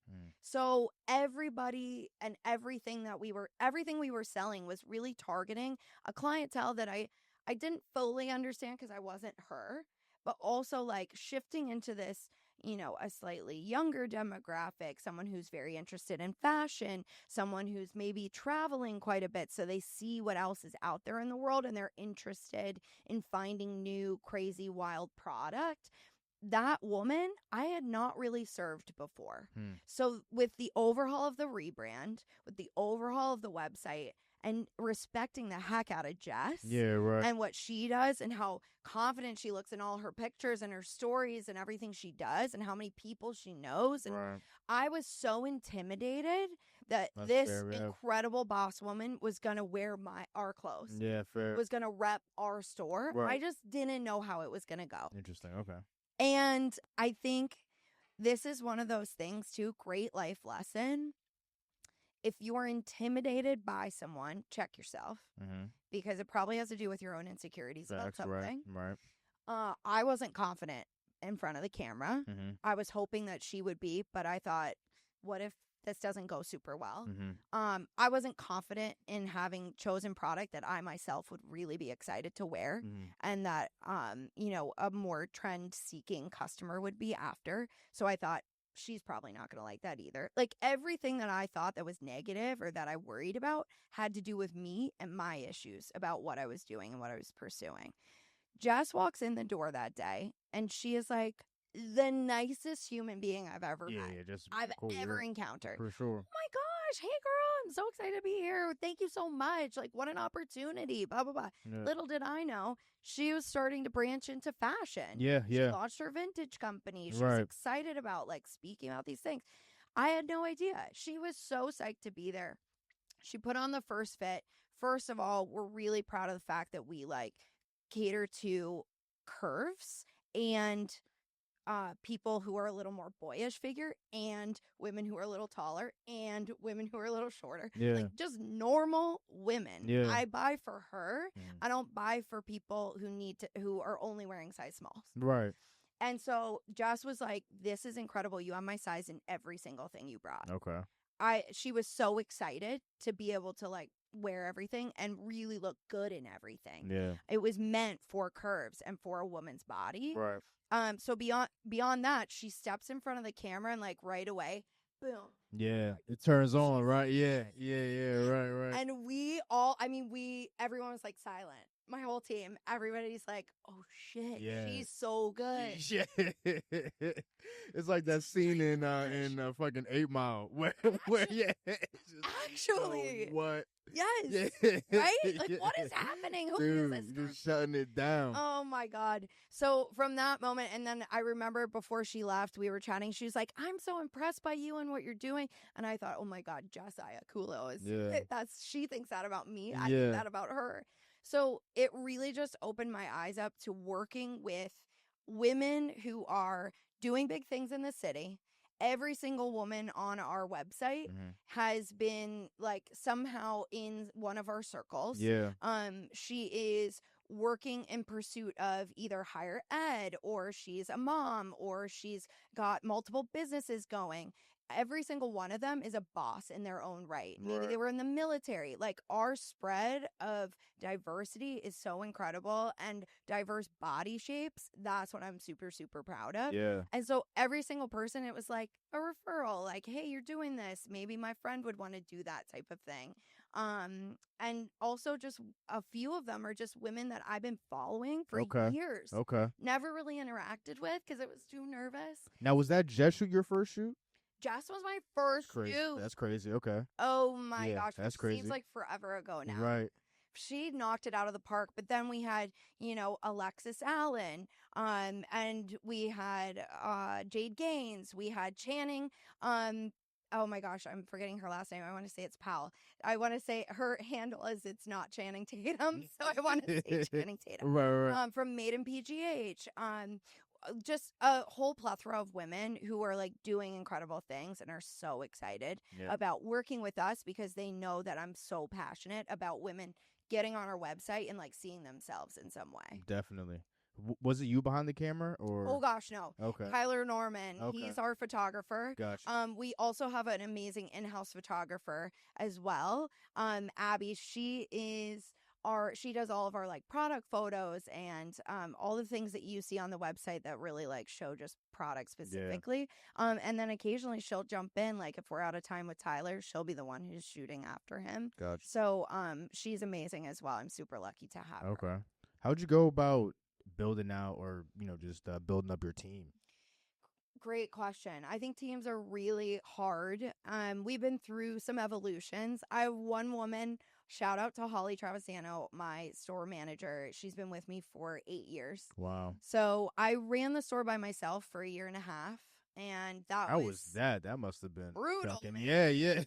Speaker 2: So everybody and everything we were selling was really targeting a clientele that I didn't fully understand because I wasn't her, but also like shifting into this, a slightly younger demographic, someone who's very interested in fashion, someone who's maybe traveling quite a bit. So they see what else is out there in the world and they're interested in finding new, crazy, wild product. That woman I had not really served before. So with the overhaul of the rebrand, with the overhaul of the website, and respecting the heck out of Jess,
Speaker 1: Yeah, right.
Speaker 2: and what she does and how confident she looks in all her pictures and her stories and everything she does and how many people she knows. And
Speaker 1: Right.
Speaker 2: I was so intimidated that
Speaker 1: That's
Speaker 2: this
Speaker 1: fair, yeah.
Speaker 2: incredible boss woman was going to wear our clothes.
Speaker 1: Yeah, fair.
Speaker 2: Was going to rep our store.
Speaker 1: Right.
Speaker 2: I just didn't know how it was going to go.
Speaker 1: Interesting. Okay.
Speaker 2: And I think this is one of those things too, great life lesson. If you are intimidated by someone, check yourself, because it probably has to do with your own insecurities about something.
Speaker 1: Right.
Speaker 2: I wasn't confident in front of the camera. I was hoping that she would be, but I thought, what if this doesn't go super well? I wasn't confident in having chosen product that I myself would really be excited to wear, and that a more trend seeking customer would be after. So I thought, she's probably not going to like that either. Like, everything that I thought that was negative or that I worried about had to do with me and my issues about what I was doing and what I was pursuing. Jess walks in the door that day and she is like the nicest human being I've ever met.
Speaker 1: Yeah, just
Speaker 2: I've
Speaker 1: cool,
Speaker 2: ever encountered.
Speaker 1: for sure.
Speaker 2: Oh my gosh, hey girl, I'm so excited to be here. Thank you so much. Like, what an opportunity, blah, blah, blah.
Speaker 1: Yeah.
Speaker 2: Little did I know, she was starting to branch into fashion.
Speaker 1: Yeah.
Speaker 2: She launched her vintage company. She was excited about like speaking about these things. I had no idea. She was so psyched to be there. She put on the first fit. First of all, we're really proud of the fact that we like cater to curves and people who are a little more boyish figure and women who are a little taller and women who are a little shorter.
Speaker 1: Yeah.
Speaker 2: Like just normal women.
Speaker 1: Yeah.
Speaker 2: I buy for her.
Speaker 1: Mm.
Speaker 2: I don't buy for people who are only wearing size smalls.
Speaker 1: Right.
Speaker 2: And so Jess was like, this is incredible. You have my size in every single thing you brought.
Speaker 1: Okay.
Speaker 2: She was so excited to be able to like wear everything and really look good in everything.
Speaker 1: Yeah.
Speaker 2: It was meant for curves and for a woman's body.
Speaker 1: Right.
Speaker 2: So beyond that, she steps in front of the camera and like right away, boom.
Speaker 1: Yeah. It turns on, right? Yeah. Yeah. Right.
Speaker 2: And everyone was like silent. My whole team, everybody's like, oh shit,
Speaker 1: Yeah.
Speaker 2: she's so good.
Speaker 1: Yeah. It's like that scene in fucking 8 Mile where yeah. It's just,
Speaker 2: Actually.
Speaker 1: oh, what?
Speaker 2: Yes.
Speaker 1: Yeah.
Speaker 2: Right? Like, what is happening? Who is
Speaker 1: Dude,
Speaker 2: this?
Speaker 1: just shutting it down.
Speaker 2: Oh my God. So from that moment, and then I remember before she left, we were chatting. She was like, I'm so impressed by you and what you're doing. And I thought, oh my God, Josiah Kulo she thinks that about me. I think that about her. So it really just opened my eyes up to working with women who are doing big things in the city. Every single woman on our website has been like somehow in one of our circles.
Speaker 1: Yeah.
Speaker 2: She is working in pursuit of either higher ed, or she's a mom, or she's got multiple businesses going. Every single one of them is a boss in their own right. Maybe they were in the military. Like, our spread of diversity is so incredible, and diverse body shapes. That's what I'm super, super proud of.
Speaker 1: Yeah.
Speaker 2: And so every single person, it was like a referral, like, hey, you're doing this. Maybe my friend would want to do that type of thing. And also just a few of them are just women that I've been following for years.
Speaker 1: Okay.
Speaker 2: Never really interacted with because it was too nervous.
Speaker 1: Now, was that Jess shoot your first shoot?
Speaker 2: Jess was my first shoot.
Speaker 1: That's crazy. Okay.
Speaker 2: Oh my gosh.
Speaker 1: That's
Speaker 2: It
Speaker 1: crazy.
Speaker 2: seems like forever ago now.
Speaker 1: Right.
Speaker 2: She knocked it out of the park, but then we had, Alexis Allen, and we had Jade Gaines, we had Channing, oh my gosh, I'm forgetting her last name. I want to say it's Powell. I want to say her handle is it's not Channing Tatum, so I want to say Channing Tatum.
Speaker 1: Right.
Speaker 2: From Maiden PGH. Just a whole plethora of women who are like doing incredible things and are so excited about working with us because they know that I'm so passionate about women getting on our website and like seeing themselves in some way.
Speaker 1: Definitely. Was it you behind the camera or?
Speaker 2: Oh gosh, no.
Speaker 1: Okay.
Speaker 2: Tyler Norman.
Speaker 1: Okay.
Speaker 2: He's our photographer.
Speaker 1: Gotcha.
Speaker 2: We also have an amazing in-house photographer as well. Abby, she does all of our like product photos and all the things that you see on the website that really like show just product specifically. And then occasionally she'll jump in, like if we're out of time with Tyler, she'll be the one who's shooting after him.
Speaker 1: Gotcha.
Speaker 2: So she's amazing as well. I'm super lucky to have her.
Speaker 1: Okay. How'd you go about building out or, just building up your team?
Speaker 2: Great question. I think teams are really hard. We've been through some evolutions. I have one woman, shout out to Holly Travisano, my store manager. She's been with me for 8 years.
Speaker 1: Wow.
Speaker 2: So I ran the store by myself for 1.5 years. And that
Speaker 1: must have been
Speaker 2: brutal.
Speaker 1: Yeah.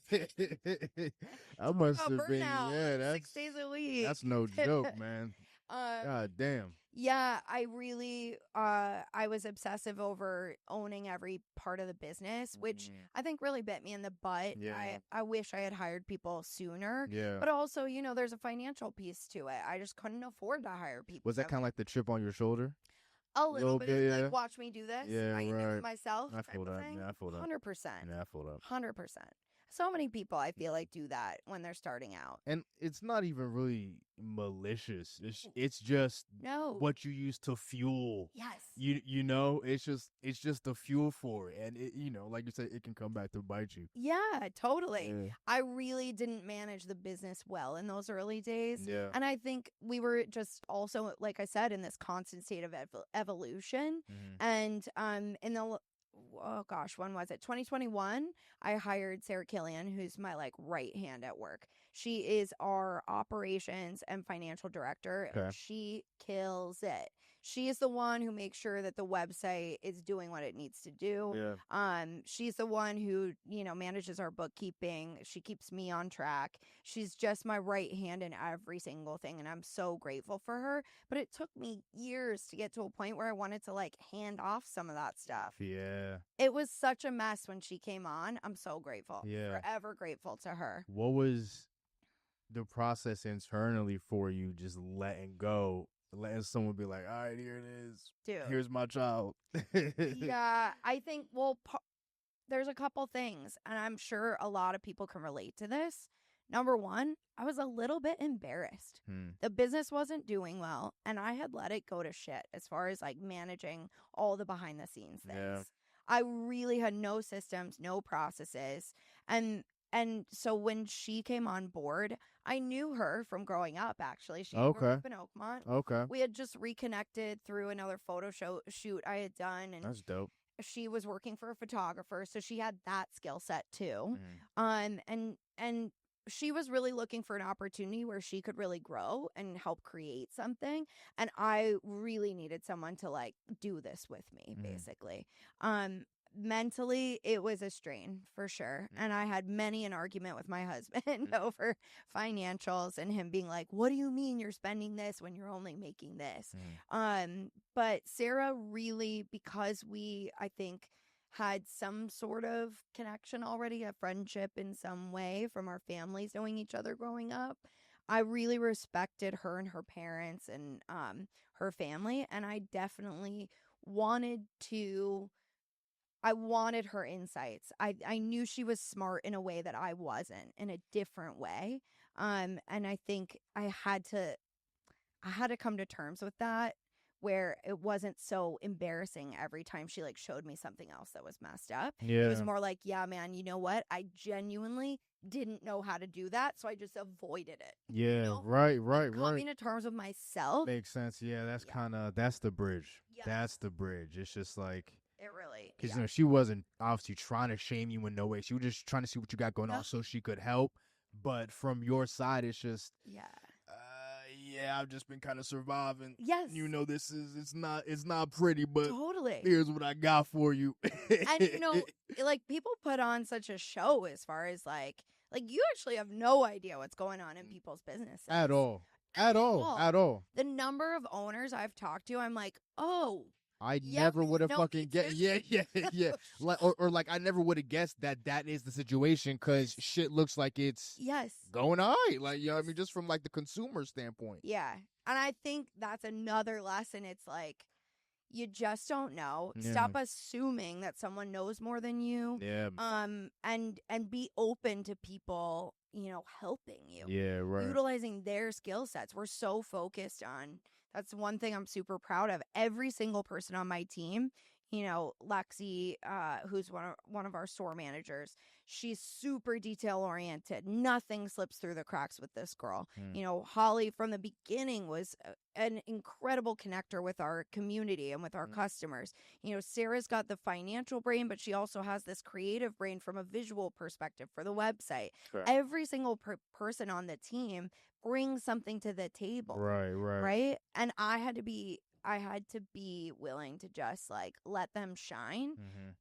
Speaker 1: That must have been, that's
Speaker 2: 6 days a week.
Speaker 1: That's no joke, man. God damn.
Speaker 2: Yeah, I really, I was obsessive over owning every part of the business, which I think really bit me in the butt.
Speaker 1: Yeah.
Speaker 2: I wish I had hired people sooner.
Speaker 1: Yeah.
Speaker 2: But also, there's a financial piece to it. I just couldn't afford to hire people.
Speaker 1: Was that kind of like the chip on your shoulder?
Speaker 2: A little bit. Like, watch me do this.
Speaker 1: Yeah,
Speaker 2: I
Speaker 1: right.
Speaker 2: do it myself.
Speaker 1: I feel that. Yeah, I feel that.
Speaker 2: 100%.
Speaker 1: Yeah, I feel that.
Speaker 2: 100%. So many people, I feel like, do that when they're starting out.
Speaker 1: And it's not even really malicious. It's just what you use to fuel.
Speaker 2: Yes.
Speaker 1: It's just the fuel for it. And it, like you said, it can come back to bite you.
Speaker 2: Yeah, totally.
Speaker 1: Yeah.
Speaker 2: I really didn't manage the business well in those early days.
Speaker 1: Yeah.
Speaker 2: And I think we were just also, like I said, in this constant state of evolution. And in the when was it? 2021, I hired Sarah Killian, who's my like right hand at work. She is our operations and financial director.
Speaker 1: Okay.
Speaker 2: And she kills it. she's the one who makes sure that the website is doing what it needs to do.
Speaker 3: Yeah.
Speaker 2: She's the one who, manages our bookkeeping. She keeps me on track. She's just my right hand in every single thing, and I'm so grateful for her. But it took me years to get to a point where I wanted to like hand off some of that stuff.
Speaker 1: Yeah.
Speaker 2: It was such a mess when she came on. I'm so grateful.
Speaker 1: Yeah.
Speaker 2: Forever grateful to her.
Speaker 1: What was the process internally for you just letting go, letting someone be like, all right, here it is.
Speaker 2: Dude.
Speaker 1: Here's my child.
Speaker 2: Yeah, I think, there's a couple things, and I'm sure a lot of people can relate to this. Number one, I was a little bit embarrassed. The business wasn't doing well, and I had let it go to shit as far as like managing all the behind the scenes things.
Speaker 1: Yeah.
Speaker 2: I really had no systems, no processes. And so when she came on board, I knew her from growing up, actually. She grew
Speaker 1: Okay.
Speaker 2: up in Oakmont.
Speaker 1: Okay.
Speaker 2: We had just reconnected through another photo shoot I had done. And
Speaker 1: That's dope.
Speaker 2: she was working for a photographer, so she had that skill set too.
Speaker 1: Mhm.
Speaker 2: And she was really looking for an opportunity where she could really grow and help create something. And I really needed someone to like do this with me, basically. Mentally, it was a strain for sure. And I had many an argument with my husband over financials and him being like, what do you mean you're spending this when you're only making this? But Sarah really, because we, I think, had some sort of connection already, a friendship in some way from our families knowing each other growing up, I really respected her and her parents and her family. And I definitely wanted her insights. I knew she was smart in a way that I wasn't, in a different way. And I think I had to come to terms with that, where it wasn't so embarrassing every time she like showed me something else that was messed up.
Speaker 1: Yeah.
Speaker 2: It was more like, yeah, man, you know what? I genuinely didn't know how to do that, so I just avoided it.
Speaker 1: Yeah, right.
Speaker 2: Coming to terms with myself.
Speaker 1: Makes sense. Yeah, that's the bridge.
Speaker 2: Yes.
Speaker 1: That's the bridge. It's just like,
Speaker 2: It really,
Speaker 1: because she wasn't obviously trying to shame you in no way. She was just trying to see what you got going on so she could help. But from your side, it's just, yeah, I've just been kind of surviving.
Speaker 2: Yes.
Speaker 1: It's not pretty, but
Speaker 2: totally.
Speaker 1: Here's what I got for you.
Speaker 2: And like people put on such a show as far as like you actually have no idea what's going on in people's businesses.
Speaker 1: At all.
Speaker 2: The number of owners I've talked to, I'm like, oh,
Speaker 1: I never would have fucking guessed. Yeah. Like, or like I never would have guessed that is the situation, because shit looks like it's going all right. Like, I mean, just from like the consumer standpoint.
Speaker 2: Yeah. And I think that's another lesson. It's like, you just don't know.
Speaker 1: Yeah.
Speaker 2: Stop assuming that someone knows more than you.
Speaker 1: Yeah.
Speaker 2: And be open to people, helping you.
Speaker 1: Yeah, right.
Speaker 2: Utilizing their skill sets. We're so focused on. That's one thing I'm super proud of. Every single person on my team, Lexi, who's one of our store managers, she's super detail oriented. Nothing slips through the cracks with this girl. Holly from the beginning was an incredible connector with our community and with our customers. Sarah's got the financial brain, but she also has this creative brain from a visual perspective for the website.
Speaker 3: Correct.
Speaker 2: Every single person on the team brings something to the table.
Speaker 1: Right.
Speaker 2: And I had to be willing to just like let them shine.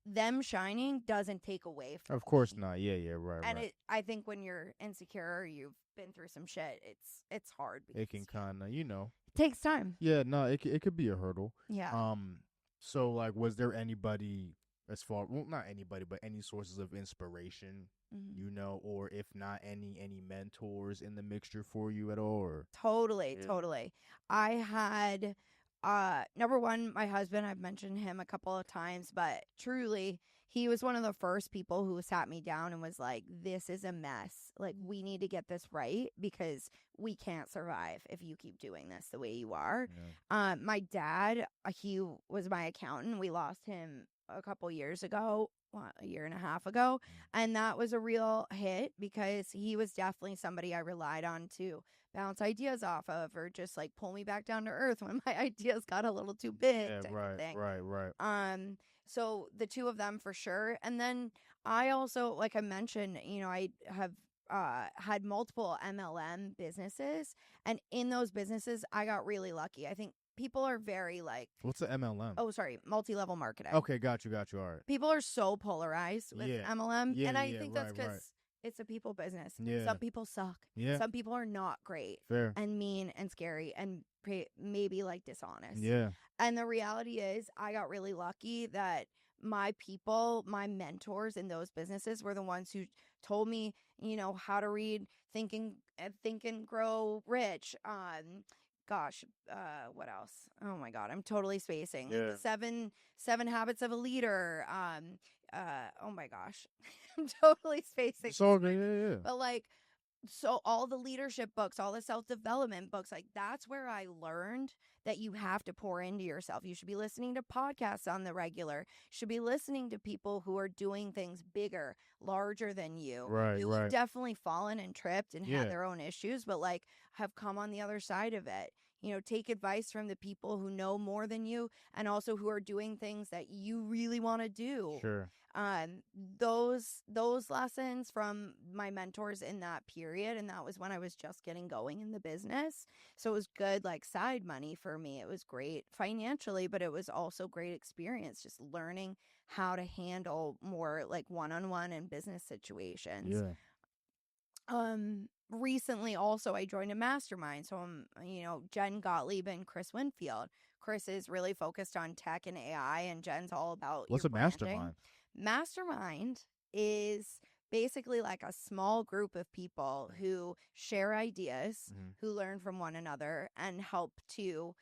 Speaker 2: Them shining doesn't take away from
Speaker 1: Of course not. Yeah, right.
Speaker 2: And I think when you're insecure or you've been through some shit, it's hard because
Speaker 1: it can kind of,
Speaker 2: it takes time.
Speaker 1: Yeah, no, it could be a hurdle.
Speaker 2: Yeah.
Speaker 1: So like, was there anybody not anybody, but any sources of inspiration, or if not any mentors in the mixture for you at all? Or?
Speaker 2: Totally. I had number one, my husband. I've mentioned him a couple of times, but truly, he was one of the first people who sat me down and was like, this is a mess. Like, we need to get this right because we can't survive if you keep doing this the way you are. Yeah. My dad, he was my accountant. We lost him a couple years ago, a year and a half ago. And that was a real hit because he was definitely somebody I relied on to bounce ideas off of, or just like pull me back down to earth when my ideas got a little too big.
Speaker 1: Yeah, right.
Speaker 2: So the two of them for sure. And then I also, like I mentioned, I have had multiple MLM businesses, and in those businesses I got really lucky. I think people are very like,
Speaker 1: What's the MLM?
Speaker 2: oh, sorry, multi-level marketing.
Speaker 1: Okay, got you. All right.
Speaker 2: People are so polarized with MLM,
Speaker 1: Yeah,
Speaker 2: and I
Speaker 1: yeah,
Speaker 2: think that's
Speaker 1: right,
Speaker 2: because
Speaker 1: right.
Speaker 2: it's a people business.
Speaker 1: Yeah.
Speaker 2: Some people suck.
Speaker 1: Yeah.
Speaker 2: Some people are not great
Speaker 1: Fair.
Speaker 2: and mean and scary and maybe like dishonest.
Speaker 1: Yeah.
Speaker 2: And the reality is, I got really lucky that my people, my mentors in those businesses were the ones who told me, you know, how to read Think and Grow Rich. What else? Oh my God, I'm totally spacing. Like the seven habits of a leader. Oh my gosh, I'm totally spacing.
Speaker 1: So yeah.
Speaker 2: But like, so all the leadership books, all the self-development books, like that's where I learned that you have to pour into yourself. You should be listening to podcasts on the regular. You should be listening to people who are doing things bigger, larger than you.
Speaker 1: Right,
Speaker 2: who
Speaker 1: right.
Speaker 2: have definitely fallen and tripped and
Speaker 1: Yeah.
Speaker 2: had their own issues, but like have come on the other side of it. You know, take advice from the people who know more than you and also who are doing things that you really want to do.
Speaker 1: Sure.
Speaker 2: Those lessons from my mentors in that period, and that was when I was just getting going in the business. So it was good, like side money for me. It was great financially, but it was also great experience just learning how to handle more like one-on-one and business situations.
Speaker 1: Yeah.
Speaker 2: Recently also I joined a mastermind. So I'm, you know, Jen Gottlieb and Chris Winfield. Chris is really focused on tech and AI, and Jen's all about
Speaker 1: What's
Speaker 2: your
Speaker 1: a
Speaker 2: branding.
Speaker 1: mastermind?
Speaker 2: Mastermind is basically like a small group of people who share ideas, who learn from one another, and help to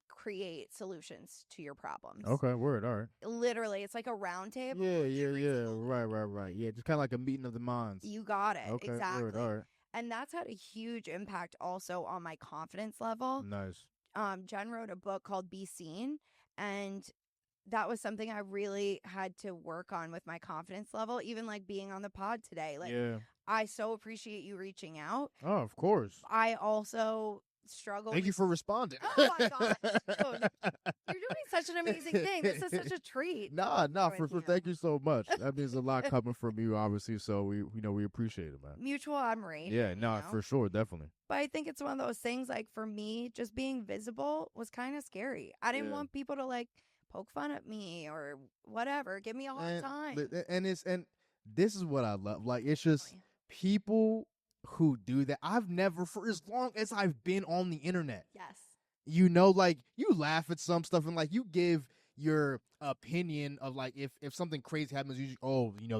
Speaker 2: create solutions to your problems.
Speaker 1: Okay, word, all right.
Speaker 2: Literally, it's like a round table.
Speaker 1: Yeah. Right. Yeah, just kind of like a meeting of the minds.
Speaker 2: You got it.
Speaker 1: Okay,
Speaker 2: Exactly.
Speaker 1: word, all right.
Speaker 2: And that's had a huge impact also on my confidence level.
Speaker 1: Nice.
Speaker 2: Jen wrote a book called Be Seen, and that was something I really had to work on with my confidence level, even like being on the pod today. Like,
Speaker 1: yeah.
Speaker 2: I so appreciate you reaching out.
Speaker 1: Oh, of course.
Speaker 2: I also struggle.
Speaker 1: Thank you for responding.
Speaker 2: Oh my gosh. Dude, you're doing such an amazing thing. This is such a treat.
Speaker 1: Nah, thank you so much. That means a lot coming from you, obviously. So we appreciate it, man.
Speaker 2: Mutual admiration.
Speaker 1: Yeah, no,
Speaker 2: you know?
Speaker 1: for sure, definitely.
Speaker 2: But I think it's one of those things, like for me, just being visible was kind of scary. I didn't want people to like poke fun at me or whatever, give me a hard time.
Speaker 1: And this is what I love. Like, it's just people who do that. I've never, for as long as I've been on the internet.
Speaker 2: Yes.
Speaker 1: You know, like, you laugh at some stuff and like you give your opinion of like if something crazy happens, you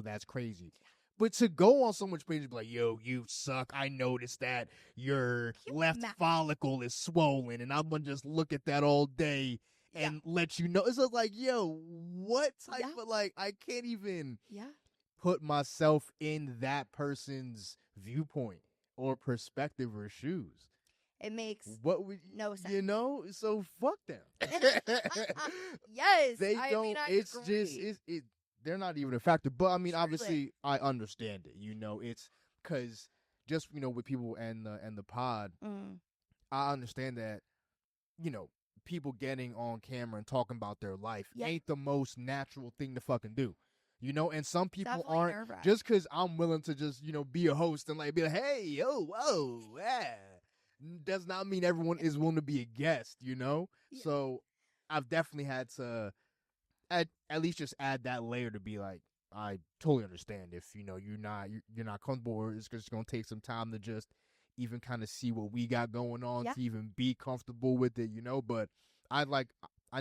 Speaker 1: that's crazy. But to go on someone's page and be like, yo, you suck. I noticed that your left follicle is swollen, and I'm gonna just look at that all day and let you know. It's just like, yo, what type of, like, I can't even put myself in that person's viewpoint or perspective or shoes.
Speaker 2: It makes no sense.
Speaker 1: You know? So fuck them.
Speaker 2: Yes.
Speaker 1: They don't. It's just, they're not even a factor. But I mean, obviously, I understand it. You know, it's because just, with people and the pod, I understand that, people getting on camera and talking about their life ain't the most natural thing to fucking do. And some people
Speaker 2: Definitely
Speaker 1: aren't. Just because I'm willing to just, be a host and like be like, hey, yo, whoa, does not mean everyone is willing to be a guest, Yeah. So I've definitely had to at least just add that layer to be like, I totally understand if, you're not comfortable, or it's just going to take some time to just even kind of see what we got going on to even be comfortable with it, But I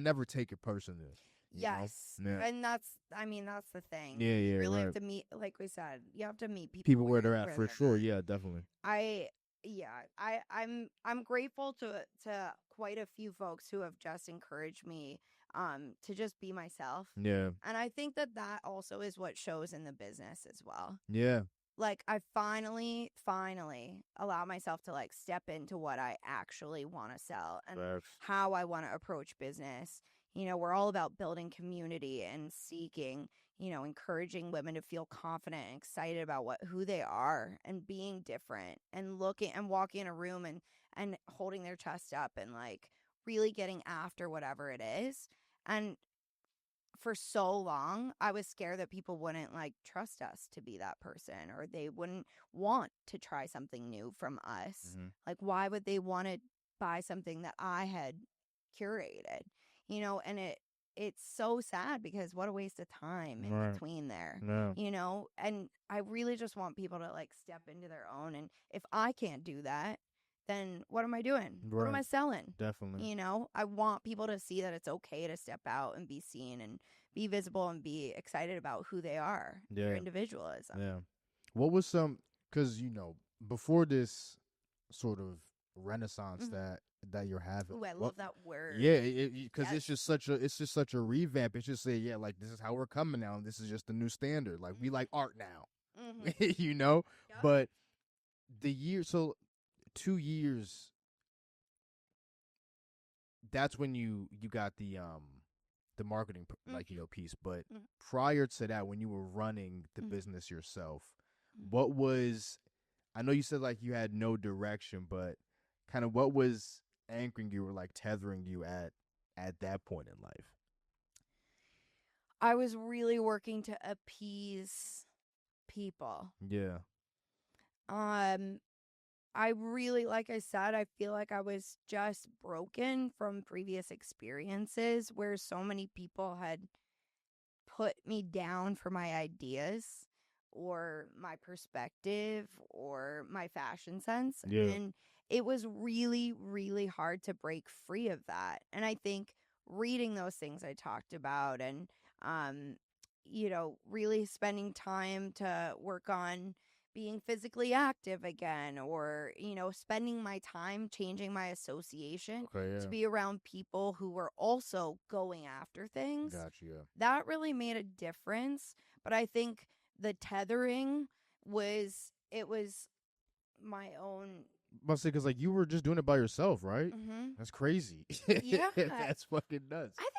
Speaker 1: never take it personally.
Speaker 2: Yes.
Speaker 1: Yeah.
Speaker 2: And that's the thing.
Speaker 1: Yeah,
Speaker 2: you really
Speaker 1: right.
Speaker 2: have to meet, like we said, you have to meet
Speaker 1: people where they're at, for sure. Yeah, definitely.
Speaker 2: I'm grateful to quite a few folks who have just encouraged me to just be myself.
Speaker 1: Yeah.
Speaker 2: And I think that also is what shows in the business as well.
Speaker 1: Yeah.
Speaker 2: Like, I finally allow myself to like step into what I actually want to sell and how I want to approach business. We're all about building community and seeking, encouraging women to feel confident and excited about who they are and being different and looking and walking in a room and holding their chest up and like really getting after whatever it is. And for so long, I was scared that people wouldn't like trust us to be that person, or they wouldn't want to try something new from us.
Speaker 1: Mm-hmm.
Speaker 2: Like, why would they want to buy something that I had curated, and it's so sad because what a waste of time in
Speaker 1: Right.
Speaker 2: between there,
Speaker 1: Yeah.
Speaker 2: and I really just want people to like step into their own. And if I can't do that, then what am I doing? What am
Speaker 1: Right.
Speaker 2: I selling?
Speaker 1: Definitely.
Speaker 2: I want people to see that it's okay to step out and be seen and be visible and be excited about who they are, their
Speaker 1: Yeah.
Speaker 2: individualism.
Speaker 1: Yeah. What was some? Because before this sort of renaissance
Speaker 2: Mhm.
Speaker 1: that you're having.
Speaker 2: Ooh, I
Speaker 1: What?
Speaker 2: love that word.
Speaker 1: Yeah, because
Speaker 2: Yes.
Speaker 1: it's just such a revamp. It's just yeah, like this is how we're coming now, and this is just the new standard. Like we like art now,
Speaker 2: Mm-hmm.
Speaker 1: you know.
Speaker 2: Yep.
Speaker 1: But the year, so 2 years. That's when you got the marketing piece. But
Speaker 2: Mhm.
Speaker 1: prior to that, when you were running the
Speaker 2: Mhm.
Speaker 1: business yourself,
Speaker 2: Mhm.
Speaker 1: what was? I know you said like you had no direction, but kind of what was anchoring you or like tethering you at that point in life?
Speaker 2: I was really working to appease people.
Speaker 1: Yeah.
Speaker 2: Um, I really, like I said, I feel like I was just broken from previous experiences where so many people had put me down for my ideas or my perspective or my fashion sense.
Speaker 1: Yeah.
Speaker 2: And it was really, really hard to break free of that. And I think reading those things I talked about and, um, really spending time to work on being physically active again or, spending my time changing my association
Speaker 1: Okay.
Speaker 2: to
Speaker 1: Yeah.
Speaker 2: be around people who were also going after things,
Speaker 1: Got you. Yeah.
Speaker 2: that really made a difference. But I think the tethering was my own.
Speaker 1: Must say because like you were just doing it by yourself, right?
Speaker 2: Mm-hmm.
Speaker 1: That's crazy.
Speaker 2: Yeah.
Speaker 1: That's fucking nuts.
Speaker 2: I think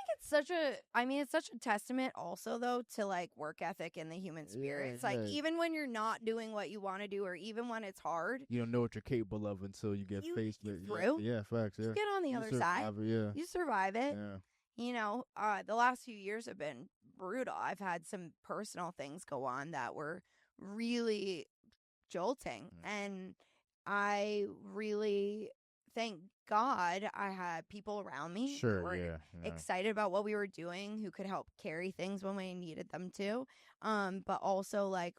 Speaker 2: it's such a testament also though to like work ethic and the human spirit.
Speaker 1: Yeah,
Speaker 2: It's like
Speaker 1: yeah.
Speaker 2: even when you're not doing what you want to do or even when it's hard,
Speaker 1: You don't know what you're capable of until you get
Speaker 2: you
Speaker 1: faced
Speaker 2: get
Speaker 1: with
Speaker 2: through.
Speaker 1: yeah, facts.
Speaker 2: You
Speaker 1: Yeah,
Speaker 2: get on the
Speaker 1: you
Speaker 2: other side.
Speaker 1: survive it. Yeah,
Speaker 2: You survive it.
Speaker 1: yeah.
Speaker 2: The last few years have been brutal. I've had some personal things go on that were really jolting. And I really thank God I had people around me who
Speaker 1: Sure.
Speaker 2: were
Speaker 1: Yeah. Yeah.
Speaker 2: excited about what we were doing, who could help carry things when we needed them to. But also like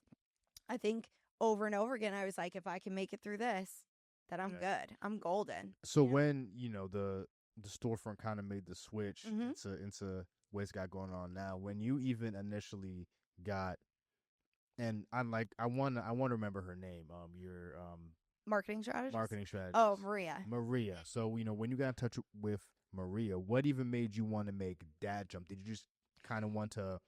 Speaker 2: I think over and over again I was like, if I can make it through this, then I'm
Speaker 1: Yeah.
Speaker 2: good. I'm golden.
Speaker 1: So when the storefront kind of made the switch
Speaker 2: Mm-hmm.
Speaker 1: into what it's got going on now, when you even initially got, and I'm like I want to remember her name, your
Speaker 2: Marketing strategist.
Speaker 1: marketing strategist.
Speaker 2: Oh, Maria.
Speaker 1: Maria. So when you got in touch with Maria, what even made you want to make that jump? Did you just kind of want to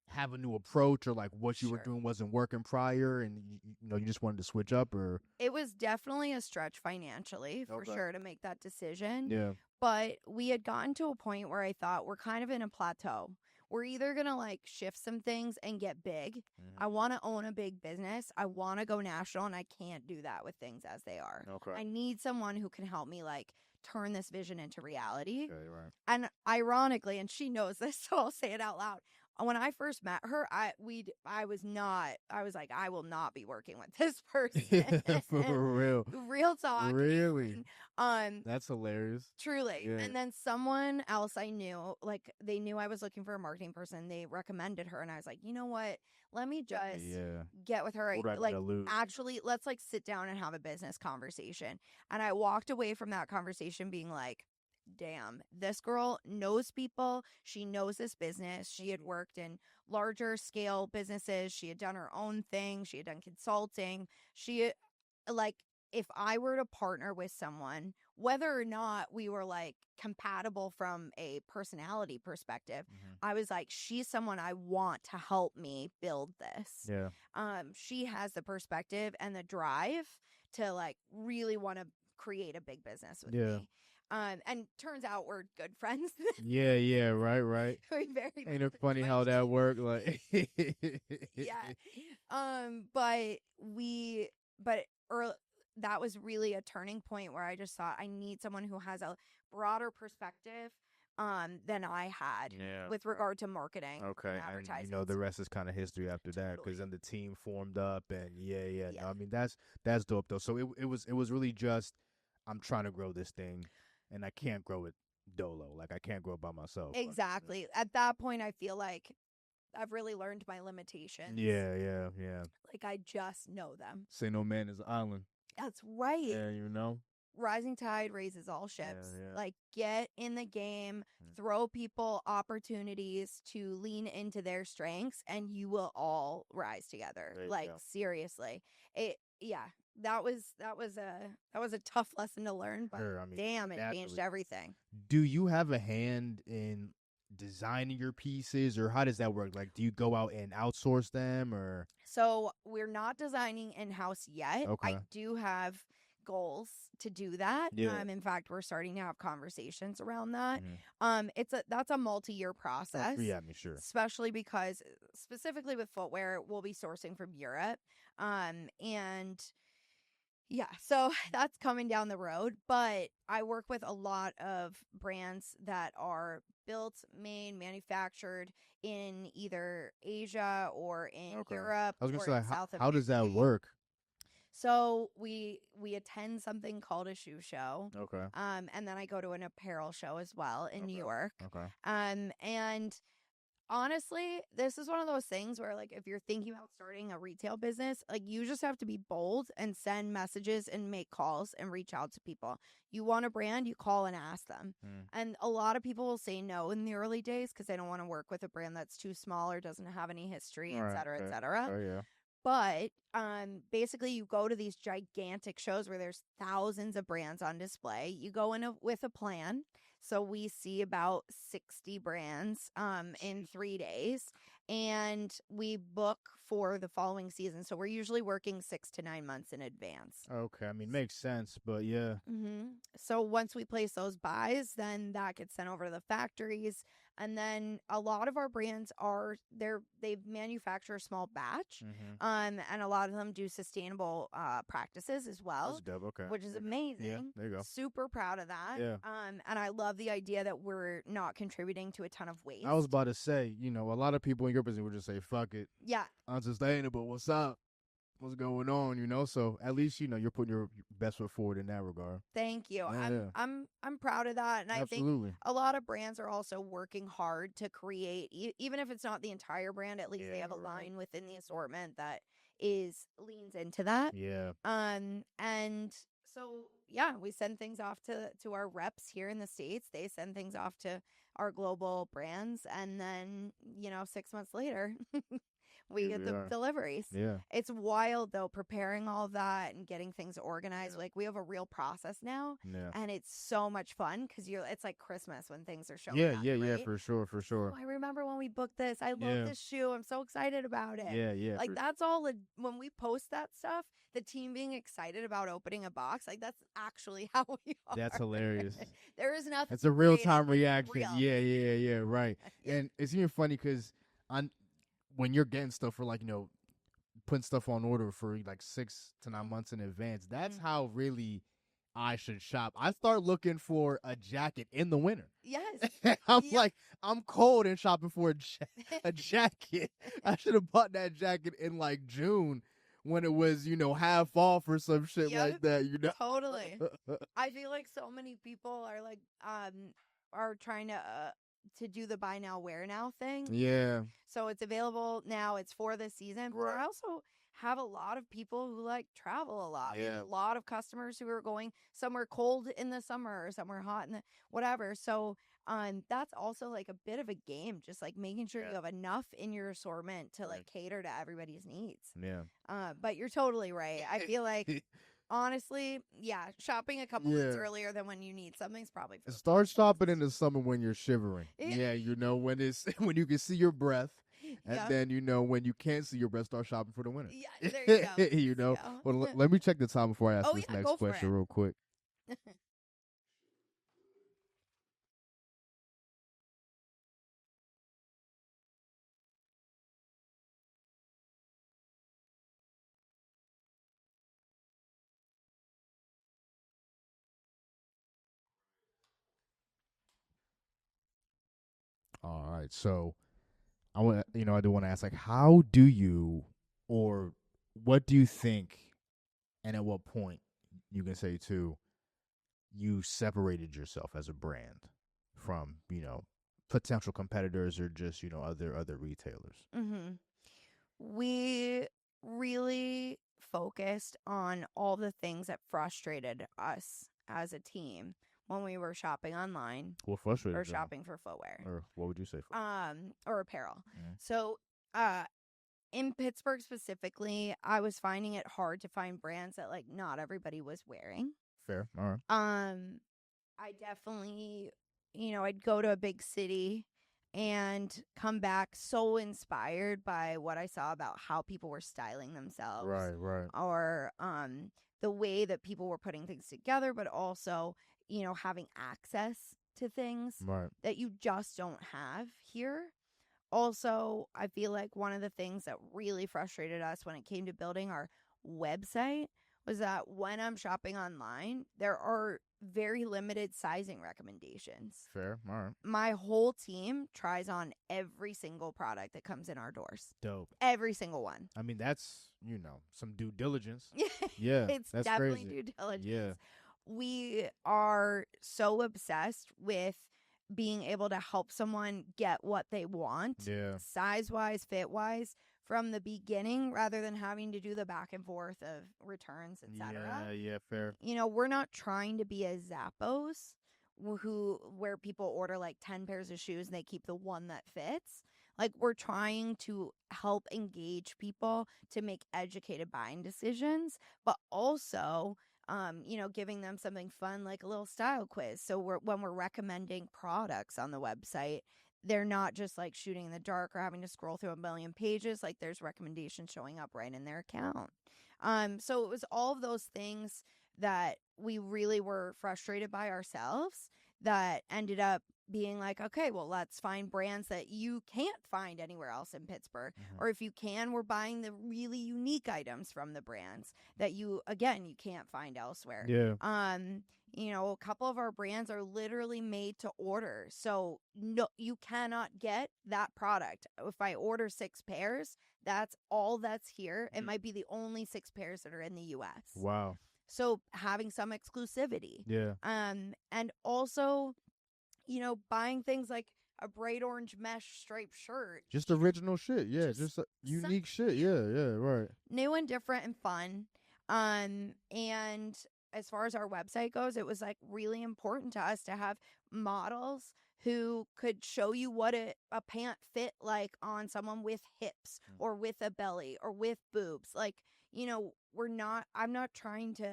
Speaker 1: have a new approach, or like what you were
Speaker 2: Sure.
Speaker 1: doing wasn't working prior, and you just wanted to switch up, or
Speaker 2: It was definitely a stretch financially for
Speaker 1: Okay.
Speaker 2: sure to make that decision.
Speaker 1: yeah,
Speaker 2: But we had gotten to a point where I thought we're kind of in a plateau. We're either going to like shift some things and get big.
Speaker 1: Mhm.
Speaker 2: I want to own a big business. I want to go national and I can't do that with things as they are.
Speaker 1: Okay.
Speaker 2: I need someone who can help me like turn this vision into reality.
Speaker 1: Okay, right.
Speaker 2: And ironically, and she knows this, so I'll say it out loud. When I first met her, I was like, I will not be working with this person.
Speaker 1: For real.
Speaker 2: Real talk.
Speaker 1: Really?
Speaker 2: Um,
Speaker 1: That's hilarious.
Speaker 2: Truly.
Speaker 1: Yeah.
Speaker 2: And then someone else I knew, like they knew I was looking for a marketing person. They recommended her and I was like, you know what? Let me just
Speaker 1: Yeah.
Speaker 2: get with her.
Speaker 1: What do I
Speaker 2: Like
Speaker 1: gotta lose?
Speaker 2: actually, let's like sit down and have a business conversation. And I walked away from that conversation being like, damn, this girl knows people. She knows this business. She had worked in larger scale businesses. She had done her own thing. She had done consulting. She like if I were to partner with someone, whether or not we were like compatible from a personality perspective, I was like, she's someone I want to help me build this.
Speaker 1: Yeah.
Speaker 2: She has the perspective and the drive to like really want to create a big business with
Speaker 1: Yeah.
Speaker 2: me. And turns out we're good friends.
Speaker 1: Yeah. Yeah. Right. Right.
Speaker 2: We very
Speaker 1: Ain't it
Speaker 2: much
Speaker 1: funny
Speaker 2: know
Speaker 1: how
Speaker 2: each
Speaker 1: that
Speaker 2: other.
Speaker 1: worked? Like.
Speaker 2: Yeah. But early, that was really a turning point where I just thought I need someone who has a broader perspective than I had
Speaker 1: Yeah.
Speaker 2: with regard to marketing.
Speaker 1: Okay,
Speaker 2: And
Speaker 1: and
Speaker 2: advertising.
Speaker 1: the rest is kind of history after that, because
Speaker 2: Totally.
Speaker 1: then the team formed up, and yeah.
Speaker 2: Yeah.
Speaker 1: No, I mean that's dope though. So it was really just I'm trying to grow this thing, and I can't grow it dolo. Like I can't grow it by myself.
Speaker 2: Exactly. At that point, I feel like I've really learned my limitations.
Speaker 1: Yeah.
Speaker 2: Like I just know them.
Speaker 1: Say no man is an island.
Speaker 2: That's right.
Speaker 1: Yeah, you know.
Speaker 2: Rising tide raises all ships.
Speaker 1: Yeah.
Speaker 2: Like get in the game, throw people opportunities to lean into their strengths, and you will all rise together. Like seriously, that was a tough lesson to learn, but damn, it changed everything.
Speaker 1: Do you have a hand in designing your pieces, or how does that work? Like, do you go out and outsource them, or?
Speaker 2: So we're not designing in-house yet.
Speaker 1: Okay.
Speaker 2: I do have goals to do that.
Speaker 1: Yeah.
Speaker 2: In fact, we're starting to have conversations around that.
Speaker 1: Mm-hmm.
Speaker 2: That's a multi-year process.
Speaker 1: Yeah, I'm sure.
Speaker 2: Especially because specifically with footwear, we'll be sourcing from Europe. And yeah, so that's coming down the road, but I work with a lot of brands that are built, made, manufactured in either Asia or in Europe.
Speaker 1: I was gonna
Speaker 2: or
Speaker 1: say,
Speaker 2: South
Speaker 1: how does that
Speaker 2: America.
Speaker 1: work?
Speaker 2: So we attend something called a shoe show.
Speaker 1: Okay.
Speaker 2: And then I go to an apparel show as well in New York.
Speaker 1: Okay.
Speaker 2: And honestly, this is one of those things where, like, if you're thinking about starting a retail business, like, you just have to be bold and send messages and make calls and reach out to people. You want a brand, you call and ask them. And a lot of people will say no in the early days because they don't want to work with a brand that's too small or doesn't have any history, et cetera, et cetera.
Speaker 1: Oh, yeah.
Speaker 2: But basically, you go to these gigantic shows where there's thousands of brands on display. You go in with a plan. So we see about 60 brands in 3 days, and we book for the following season. So we're usually working 6 to 9 months in advance.
Speaker 1: Okay, I mean, makes sense, but yeah.
Speaker 2: So once we place those buys, then that gets sent over to the factories. And then a lot of our brands they manufacture a small batch, and a lot of them do sustainable practices as well.
Speaker 1: That's dope. Okay,
Speaker 2: which is amazing.
Speaker 1: Yeah, there you go.
Speaker 2: Super proud of that.
Speaker 1: Yeah.
Speaker 2: And I love the idea that we're not contributing to a ton of waste.
Speaker 1: I was about to say, a lot of people in your business would just say, "Fuck it,
Speaker 2: yeah,
Speaker 1: unsustainable. What's up? What's going on?" So at least you're putting your best foot forward in that regard.
Speaker 2: Thank you.
Speaker 1: Yeah.
Speaker 2: I'm proud of that, and
Speaker 1: Absolutely.
Speaker 2: I think a lot of brands are also working hard to create, even if it's not the entire brand, at least they have a line within the assortment that leans into that.
Speaker 1: Yeah.
Speaker 2: And so yeah, we send things off to our reps here in the States. They send things off to our global brands, and then 6 months later. We get the deliveries.
Speaker 1: Yeah.
Speaker 2: It's wild, though, preparing all of that and getting things organized. Like, we have a real process now.
Speaker 1: Yeah.
Speaker 2: And it's so much fun because it's like Christmas when things are showing up.
Speaker 1: Yeah,
Speaker 2: right?
Speaker 1: for sure.
Speaker 2: Oh, I remember when we booked this. I love this shoe. I'm so excited about it.
Speaker 1: Yeah.
Speaker 2: Like, that's all. When we post that stuff, the team being excited about opening a box, like, that's actually how we are.
Speaker 1: That's hilarious.
Speaker 2: There is nothing.
Speaker 1: It's a real-time reaction.
Speaker 2: Real.
Speaker 1: Yeah, right. And it's even funny because when you're getting stuff for putting stuff on order for like 6 to 9 months in advance, that's how really I should shop. I start looking for a jacket in the winter.
Speaker 2: Yes.
Speaker 1: Like, I'm cold and shopping for a jacket. I should have bought that jacket in like June when it was, half off or some shit like that,
Speaker 2: Totally. I feel like so many people are like, are trying to do the buy now, wear now thing.
Speaker 1: Yeah.
Speaker 2: So it's available now. It's for this season. But I also have a lot of people who like travel a lot.
Speaker 1: Yeah.
Speaker 2: A lot of customers who are going somewhere cold in the summer or somewhere hot in the whatever. So that's also like a bit of a game, just like making sure you have enough in your assortment to like cater to everybody's needs.
Speaker 1: Yeah.
Speaker 2: But you're totally right. I feel like honestly, shopping a couple months earlier than when you need something's probably for
Speaker 1: Start shopping in the summer when you're shivering. Yeah, when when you can see your breath. And then, when you can't see your breath, start shopping for the winter.
Speaker 2: Yeah, there you go.
Speaker 1: Well, let me check the time before I ask this next
Speaker 2: go for
Speaker 1: question
Speaker 2: it.
Speaker 1: real quick. All right. So I do want to ask, like, how do you, or what do you think, and at what point you can say too, you separated yourself as a brand from, potential competitors or just, other retailers?
Speaker 2: Mm-hmm. We really focused on all the things that frustrated us as a team when we were shopping online
Speaker 1: What frustrated
Speaker 2: or
Speaker 1: you?
Speaker 2: shopping for footwear.
Speaker 1: Or what would you say?
Speaker 2: Or apparel.
Speaker 1: Mm.
Speaker 2: So, in Pittsburgh specifically, I was finding it hard to find brands that like not everybody was wearing.
Speaker 1: Fair. All right.
Speaker 2: I definitely, I'd go to a big city and come back so inspired by what I saw about how people were styling themselves.
Speaker 1: Right.
Speaker 2: Or the way that people were putting things together, but also, having access to things
Speaker 1: Right.
Speaker 2: that you just don't have here. Also, I feel like one of the things that really frustrated us when it came to building our website was that when I'm shopping online, there are very limited sizing recommendations.
Speaker 1: Fair. All right.
Speaker 2: My whole team tries on every single product that comes in our doors.
Speaker 1: Dope.
Speaker 2: Every single one.
Speaker 1: I mean, that's, some due diligence. Yeah.
Speaker 2: It's
Speaker 1: that's
Speaker 2: definitely
Speaker 1: crazy.
Speaker 2: due diligence.
Speaker 1: Yeah.
Speaker 2: We are so obsessed with being able to help someone get what they want, size-wise, fit-wise, from the beginning, rather than having to do the back and forth of returns, etc.
Speaker 1: Yeah, fair.
Speaker 2: We're not trying to be a Zappos where people order like 10 pairs of shoes and they keep the one that fits. Like, we're trying to help engage people to make educated buying decisions, but also giving them something fun like a little style quiz. So when we're recommending products on the website, they're not just like shooting in the dark or having to scroll through a million pages. Like, there's recommendations showing up right in their account. So it was all of those things that we really were frustrated by ourselves that ended up being like, okay, well, let's find brands that you can't find anywhere else in Pittsburgh.
Speaker 1: Mm-hmm.
Speaker 2: Or if you can, we're buying the really unique items from the brands that you can't find elsewhere.
Speaker 1: Yeah.
Speaker 2: A couple of our brands are literally made to order. So no, you cannot get that product. If I order 6 pairs, that's all that's here. It might be the only 6 pairs that are in the US.
Speaker 1: Wow.
Speaker 2: So having some exclusivity.
Speaker 1: Yeah.
Speaker 2: And also, buying things like a bright orange mesh striped shirt.
Speaker 1: Just original shit. Yeah. Just unique shit. Yeah. Right.
Speaker 2: New and different and fun. And as far as our website goes, it was like really important to us to have models who could show you what a pant fit like on someone with hips or with a belly or with boobs. Like, I'm not trying to,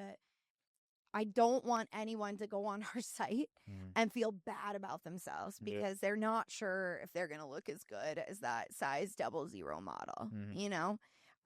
Speaker 2: I don't want anyone to go on our site and feel bad about themselves because they're not sure if they're going to look as good as that size 00 model.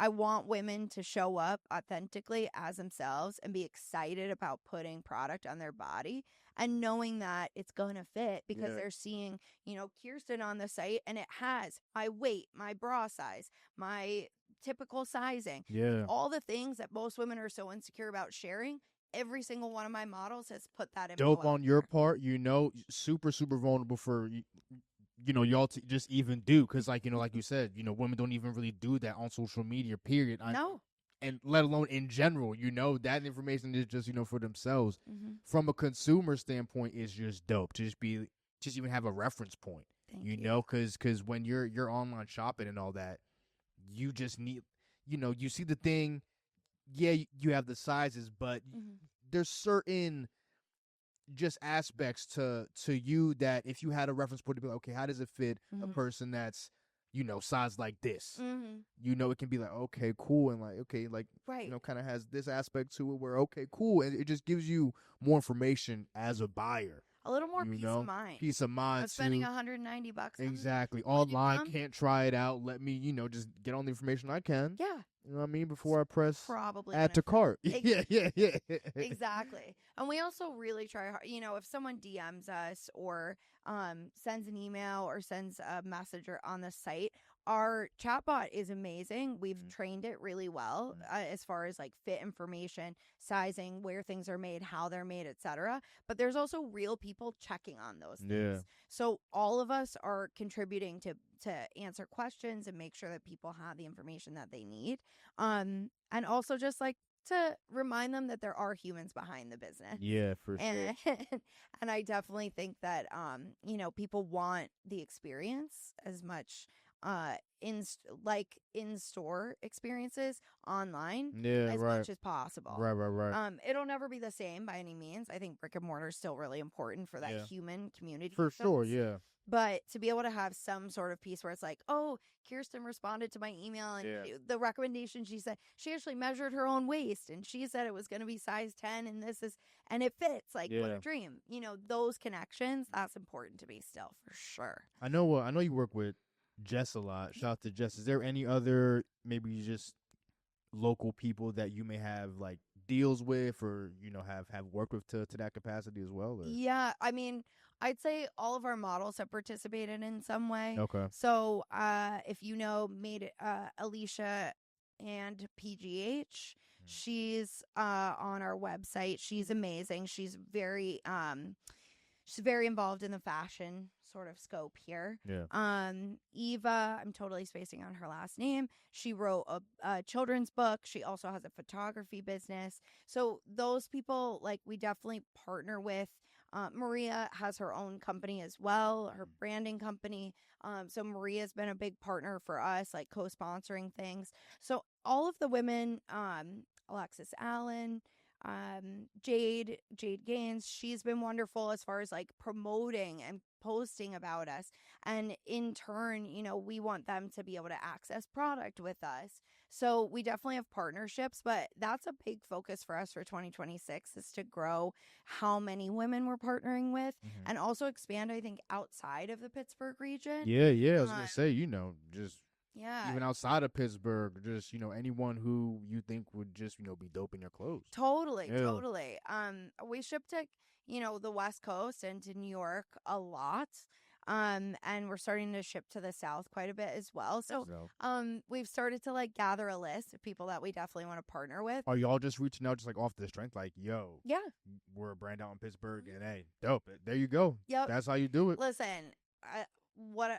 Speaker 2: I want women to show up authentically as themselves and be excited about putting product on their body and knowing that it's going to fit because they're seeing, Kiersten on the site and it has my weight, my bra size, my typical sizing.
Speaker 1: Yeah.
Speaker 2: All the things that most women are so insecure about sharing. Every single one of my models has put that in.
Speaker 1: Dope on your part, super, super vulnerable for, y'all to just even do. Because, like you said, women don't even really do that on social media, period.
Speaker 2: No.
Speaker 1: And let alone in general, that information is just, for themselves.
Speaker 2: Mm-hmm.
Speaker 1: From a consumer standpoint, is just dope to just even have a reference point,
Speaker 2: Thank you.
Speaker 1: because when you're online shopping and all that, you just need, you see the thing. Yeah, you have the sizes, but there's certain just aspects to you that if you had a reference point to be like, okay, how does it fit a person that's, size like this? It can be like, okay, cool, and like, okay, like,
Speaker 2: right,
Speaker 1: kind of has this aspect to it where, okay, cool, and it just gives you more information as a buyer.
Speaker 2: A little more peace of mind.
Speaker 1: Peace of mind.
Speaker 2: I'm spending $190
Speaker 1: exactly online. Can't try it out. Let me, just get on the information I can.
Speaker 2: Yeah.
Speaker 1: You know what I mean? Before I press
Speaker 2: probably
Speaker 1: add to cart. Yeah.
Speaker 2: Exactly. And we also really try hard. If someone DMs us or sends an email or sends a message on the site, our chatbot is amazing. We've trained it really well as far as like fit information, sizing, where things are made, how they're made, etc. But there's also real people checking on those things.
Speaker 1: Yeah.
Speaker 2: So all of us are contributing to answer questions and make sure that people have the information that they need. And also just like to remind them that there are humans behind the business.
Speaker 1: Yeah, for sure.
Speaker 2: And and I definitely think that people want the experience as much in store experiences online
Speaker 1: Yeah,
Speaker 2: as
Speaker 1: right.
Speaker 2: much as possible.
Speaker 1: Right.
Speaker 2: It'll never be the same by any means. I think brick and mortar is still really important for that
Speaker 1: Yeah.
Speaker 2: human community
Speaker 1: For sure,
Speaker 2: sense.
Speaker 1: yeah.
Speaker 2: But to be able to have some sort of piece where it's like, oh, Kiersten responded to my email and
Speaker 1: Yeah.
Speaker 2: the recommendation she said, she actually measured her own waist and she said it was going to be size 10 and and it fits. Like, what
Speaker 1: Yeah.
Speaker 2: a dream. Those connections, that's important to me still, for sure.
Speaker 1: I know you work with Jess a lot. Shout out to Jess. Is there any other maybe just local people that you may have like deals with or have worked with to that capacity as well? Or?
Speaker 2: Yeah, I mean, I'd say all of our models have participated in some way.
Speaker 1: Okay.
Speaker 2: So, if made Alicia and PGH, she's on our website. She's amazing. She's very involved in the fashion sort of scope here.
Speaker 1: Yeah.
Speaker 2: Eva, I'm totally spacing on her last name. She wrote a children's book. She also has a photography business. So those people, like, we definitely partner with. Maria has her own company as well, her branding company. So Maria's been a big partner for us, like co-sponsoring things. So all of the women, Alexis Allen, Jade Gaines, she's been wonderful as far as like promoting and posting about us, and in turn we want them to be able to access product with us. So we definitely have partnerships, but that's a big focus for us for 2026 is to grow how many women we're partnering with, and also expand, I think, outside of the Pittsburgh region.
Speaker 1: Yeah, I was gonna say, just
Speaker 2: Yeah.
Speaker 1: even outside of Pittsburgh, just anyone who you think would just be dope in your clothes.
Speaker 2: Totally. We ship to the West Coast and to New York a lot, and we're starting to ship to the South quite a bit as well. So we've started to like gather a list of people that we definitely want to partner with.
Speaker 1: Are y'all just reaching out just like off the strength, like, yo,
Speaker 2: yeah,
Speaker 1: we're a brand out in Pittsburgh, and hey, dope, there you go.
Speaker 2: Yep.
Speaker 1: That's how you do it.
Speaker 2: Listen,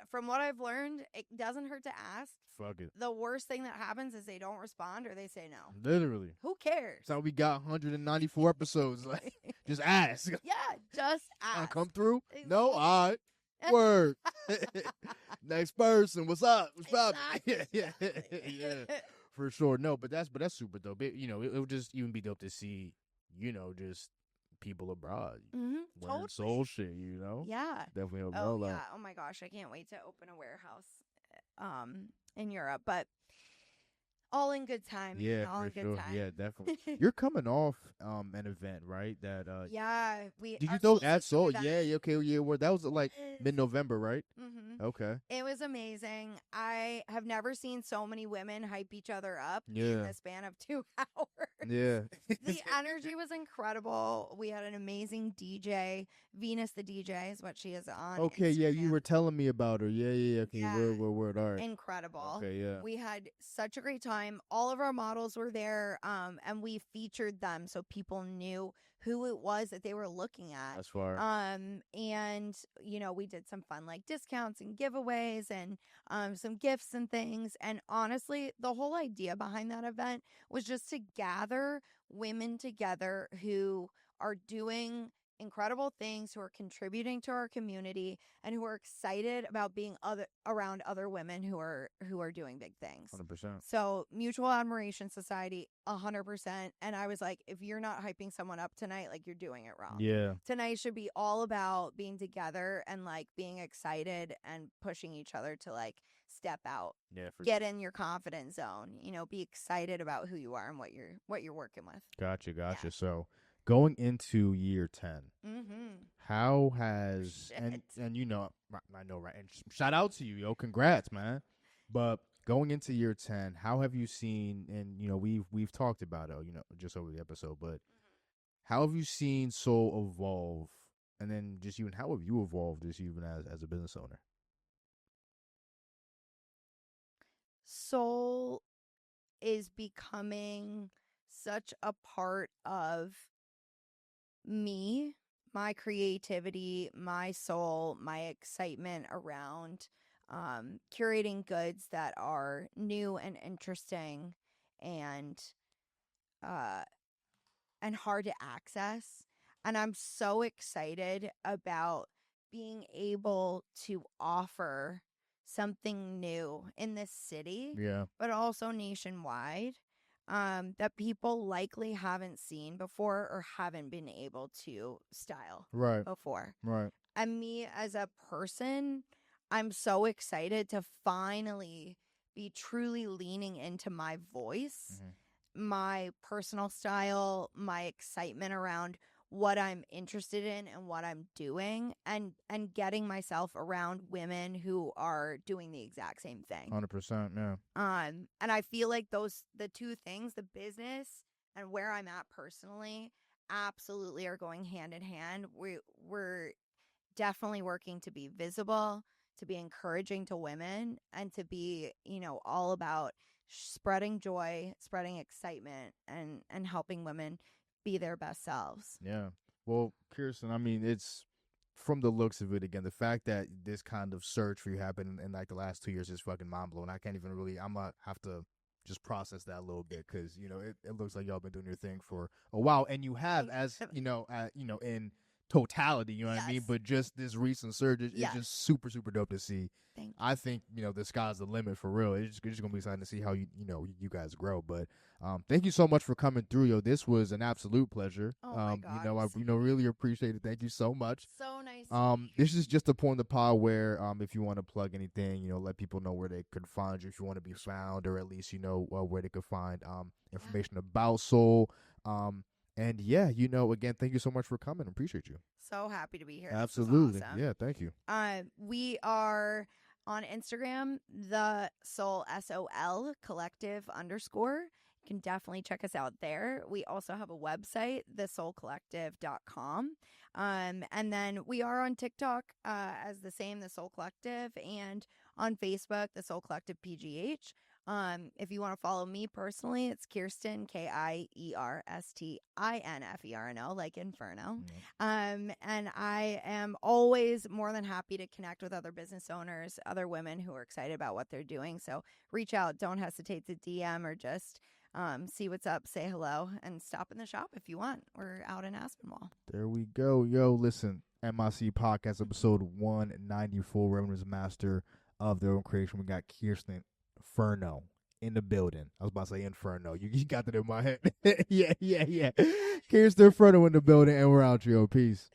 Speaker 2: from what I've learned, it doesn't hurt to ask.
Speaker 1: Fuck it.
Speaker 2: The worst thing that happens is they don't respond or they say no.
Speaker 1: Literally.
Speaker 2: Who cares?
Speaker 1: That's how we got 194 episodes. Like, just ask.
Speaker 2: Yeah, just ask.
Speaker 1: Come through?
Speaker 2: Exactly.
Speaker 1: No? All right. Word. Next person. What's up? What's up?
Speaker 2: Exactly.
Speaker 1: Yeah. For sure. No, but that's super dope. It would just even be dope to see, just people abroad.
Speaker 2: Totally.
Speaker 1: Soul shit,
Speaker 2: Yeah.
Speaker 1: Definitely a
Speaker 2: Oh,
Speaker 1: rollout.
Speaker 2: yeah. Oh, my gosh. I can't wait to open a warehouse in Europe. But all in good time.
Speaker 1: Yeah,
Speaker 2: all in
Speaker 1: for
Speaker 2: good
Speaker 1: sure.
Speaker 2: time.
Speaker 1: Yeah, definitely. You're coming off an event, right? That
Speaker 2: yeah.
Speaker 1: Did you throw at Soul? Yeah, okay, yeah. Well, that was like mid-November, right? Okay.
Speaker 2: It was amazing. I have never seen so many women hype each other up in the span of 2 hours.
Speaker 1: Yeah.
Speaker 2: The energy was incredible. We had an amazing DJ. Venus the DJ is what she is on.
Speaker 1: Okay,
Speaker 2: Instagram.
Speaker 1: yeah, you were telling me about her. Yeah. Okay, word. All right.
Speaker 2: Incredible.
Speaker 1: Okay, yeah.
Speaker 2: We had such a great time. All of our models were there, and we featured them so people knew who it was that they were looking at.
Speaker 1: That's far.
Speaker 2: And we did some fun like discounts and giveaways and some gifts and things. And honestly, the whole idea behind that event was just to gather women together who are doing incredible things, who are contributing to our community, and who are excited about being around other women who are doing big things.
Speaker 1: 100%.
Speaker 2: So Mutual Admiration Society, 100%. And I was like, if you're not hyping someone up tonight, like, you're doing it wrong.
Speaker 1: Yeah.
Speaker 2: Tonight should be all about being together and like being excited and pushing each other to like step out.
Speaker 1: Yeah.
Speaker 2: Get in your confidence zone. Be excited about who you are and what you're working with.
Speaker 1: Gotcha. Yeah. So going into year 10, how has and I know, right? And shout out to you, yo, congrats, man. But going into year 10, how have you seen? And we've talked about it, just over the episode. But how have you seen Soul evolve? And then just even how have you evolved just even as a business owner?
Speaker 2: Soul is becoming such a part of me, my creativity, my soul, my excitement around curating goods that are new and interesting and uh, and hard to access. And I'm so excited about being able to offer something new in this city,
Speaker 1: Yeah.
Speaker 2: but also nationwide, that people likely haven't seen before or haven't been able to style
Speaker 1: Right.
Speaker 2: before.
Speaker 1: Right.
Speaker 2: And me as a person, I'm so excited to finally be truly leaning into my voice, my personal style, my excitement around what I'm interested in and what I'm doing, and getting myself around women who are doing the exact same thing.
Speaker 1: 100%. Yeah.
Speaker 2: And I feel like the two things, the business and where I'm at personally, absolutely are going hand in hand. We're definitely working to be visible, to be encouraging to women, and to be, all about spreading joy, spreading excitement, and helping women be their best selves.
Speaker 1: Yeah. Well, Kiersten, I mean, it's from the looks of it again, the fact that this kind of search for you happened in like the last 2 years is fucking mind blowing. I can't even really, I'm gonna have to just process that a little bit because, it looks like y'all been doing your thing for a while. And you have, as, in totality, you know what I mean?
Speaker 2: Yes.
Speaker 1: But just this recent surge is
Speaker 2: Yes.
Speaker 1: just super, super dope to see.
Speaker 2: Thank you.
Speaker 1: I think, the sky's the limit for real. It's just gonna be exciting to see how you guys grow. But thank you so much for coming through, yo. This was an absolute pleasure.
Speaker 2: Oh my God.
Speaker 1: I really appreciate it. Thank you so much.
Speaker 2: So nice.
Speaker 1: This is just a point in the pod where if you want to plug anything, let people know where they could find you if you want to be found, or at least where they could find information about Soul. And yeah, again, thank you so much for coming. Appreciate you.
Speaker 2: So happy to be here.
Speaker 1: Absolutely.
Speaker 2: Awesome.
Speaker 1: Yeah, thank you.
Speaker 2: We are on Instagram, the Soul SOL collective _. You can definitely check us out there. We also have a website, thesoulcollective.com. And then we are on TikTok as the same, The Soul Collective, and on Facebook, The Soul Collective PGH. If you want to follow me personally, it's Kiersten, KIERSTINFERNO, like Inferno. And I am always more than happy to connect with other business owners, other women who are excited about what they're doing. So reach out. Don't hesitate to DM or just see what's up, say hello, and stop in the shop if you want. We're out in Aspinwall.
Speaker 1: There we go. Yo, listen, MIC Podcast episode 194, Revenue's Master of Their Own Creation. We got Kiersten Ferno in the building. I was about to say Inferno. You got that in my head. Yeah. Kiersten Ferno in the building, and we're out, yo. Peace.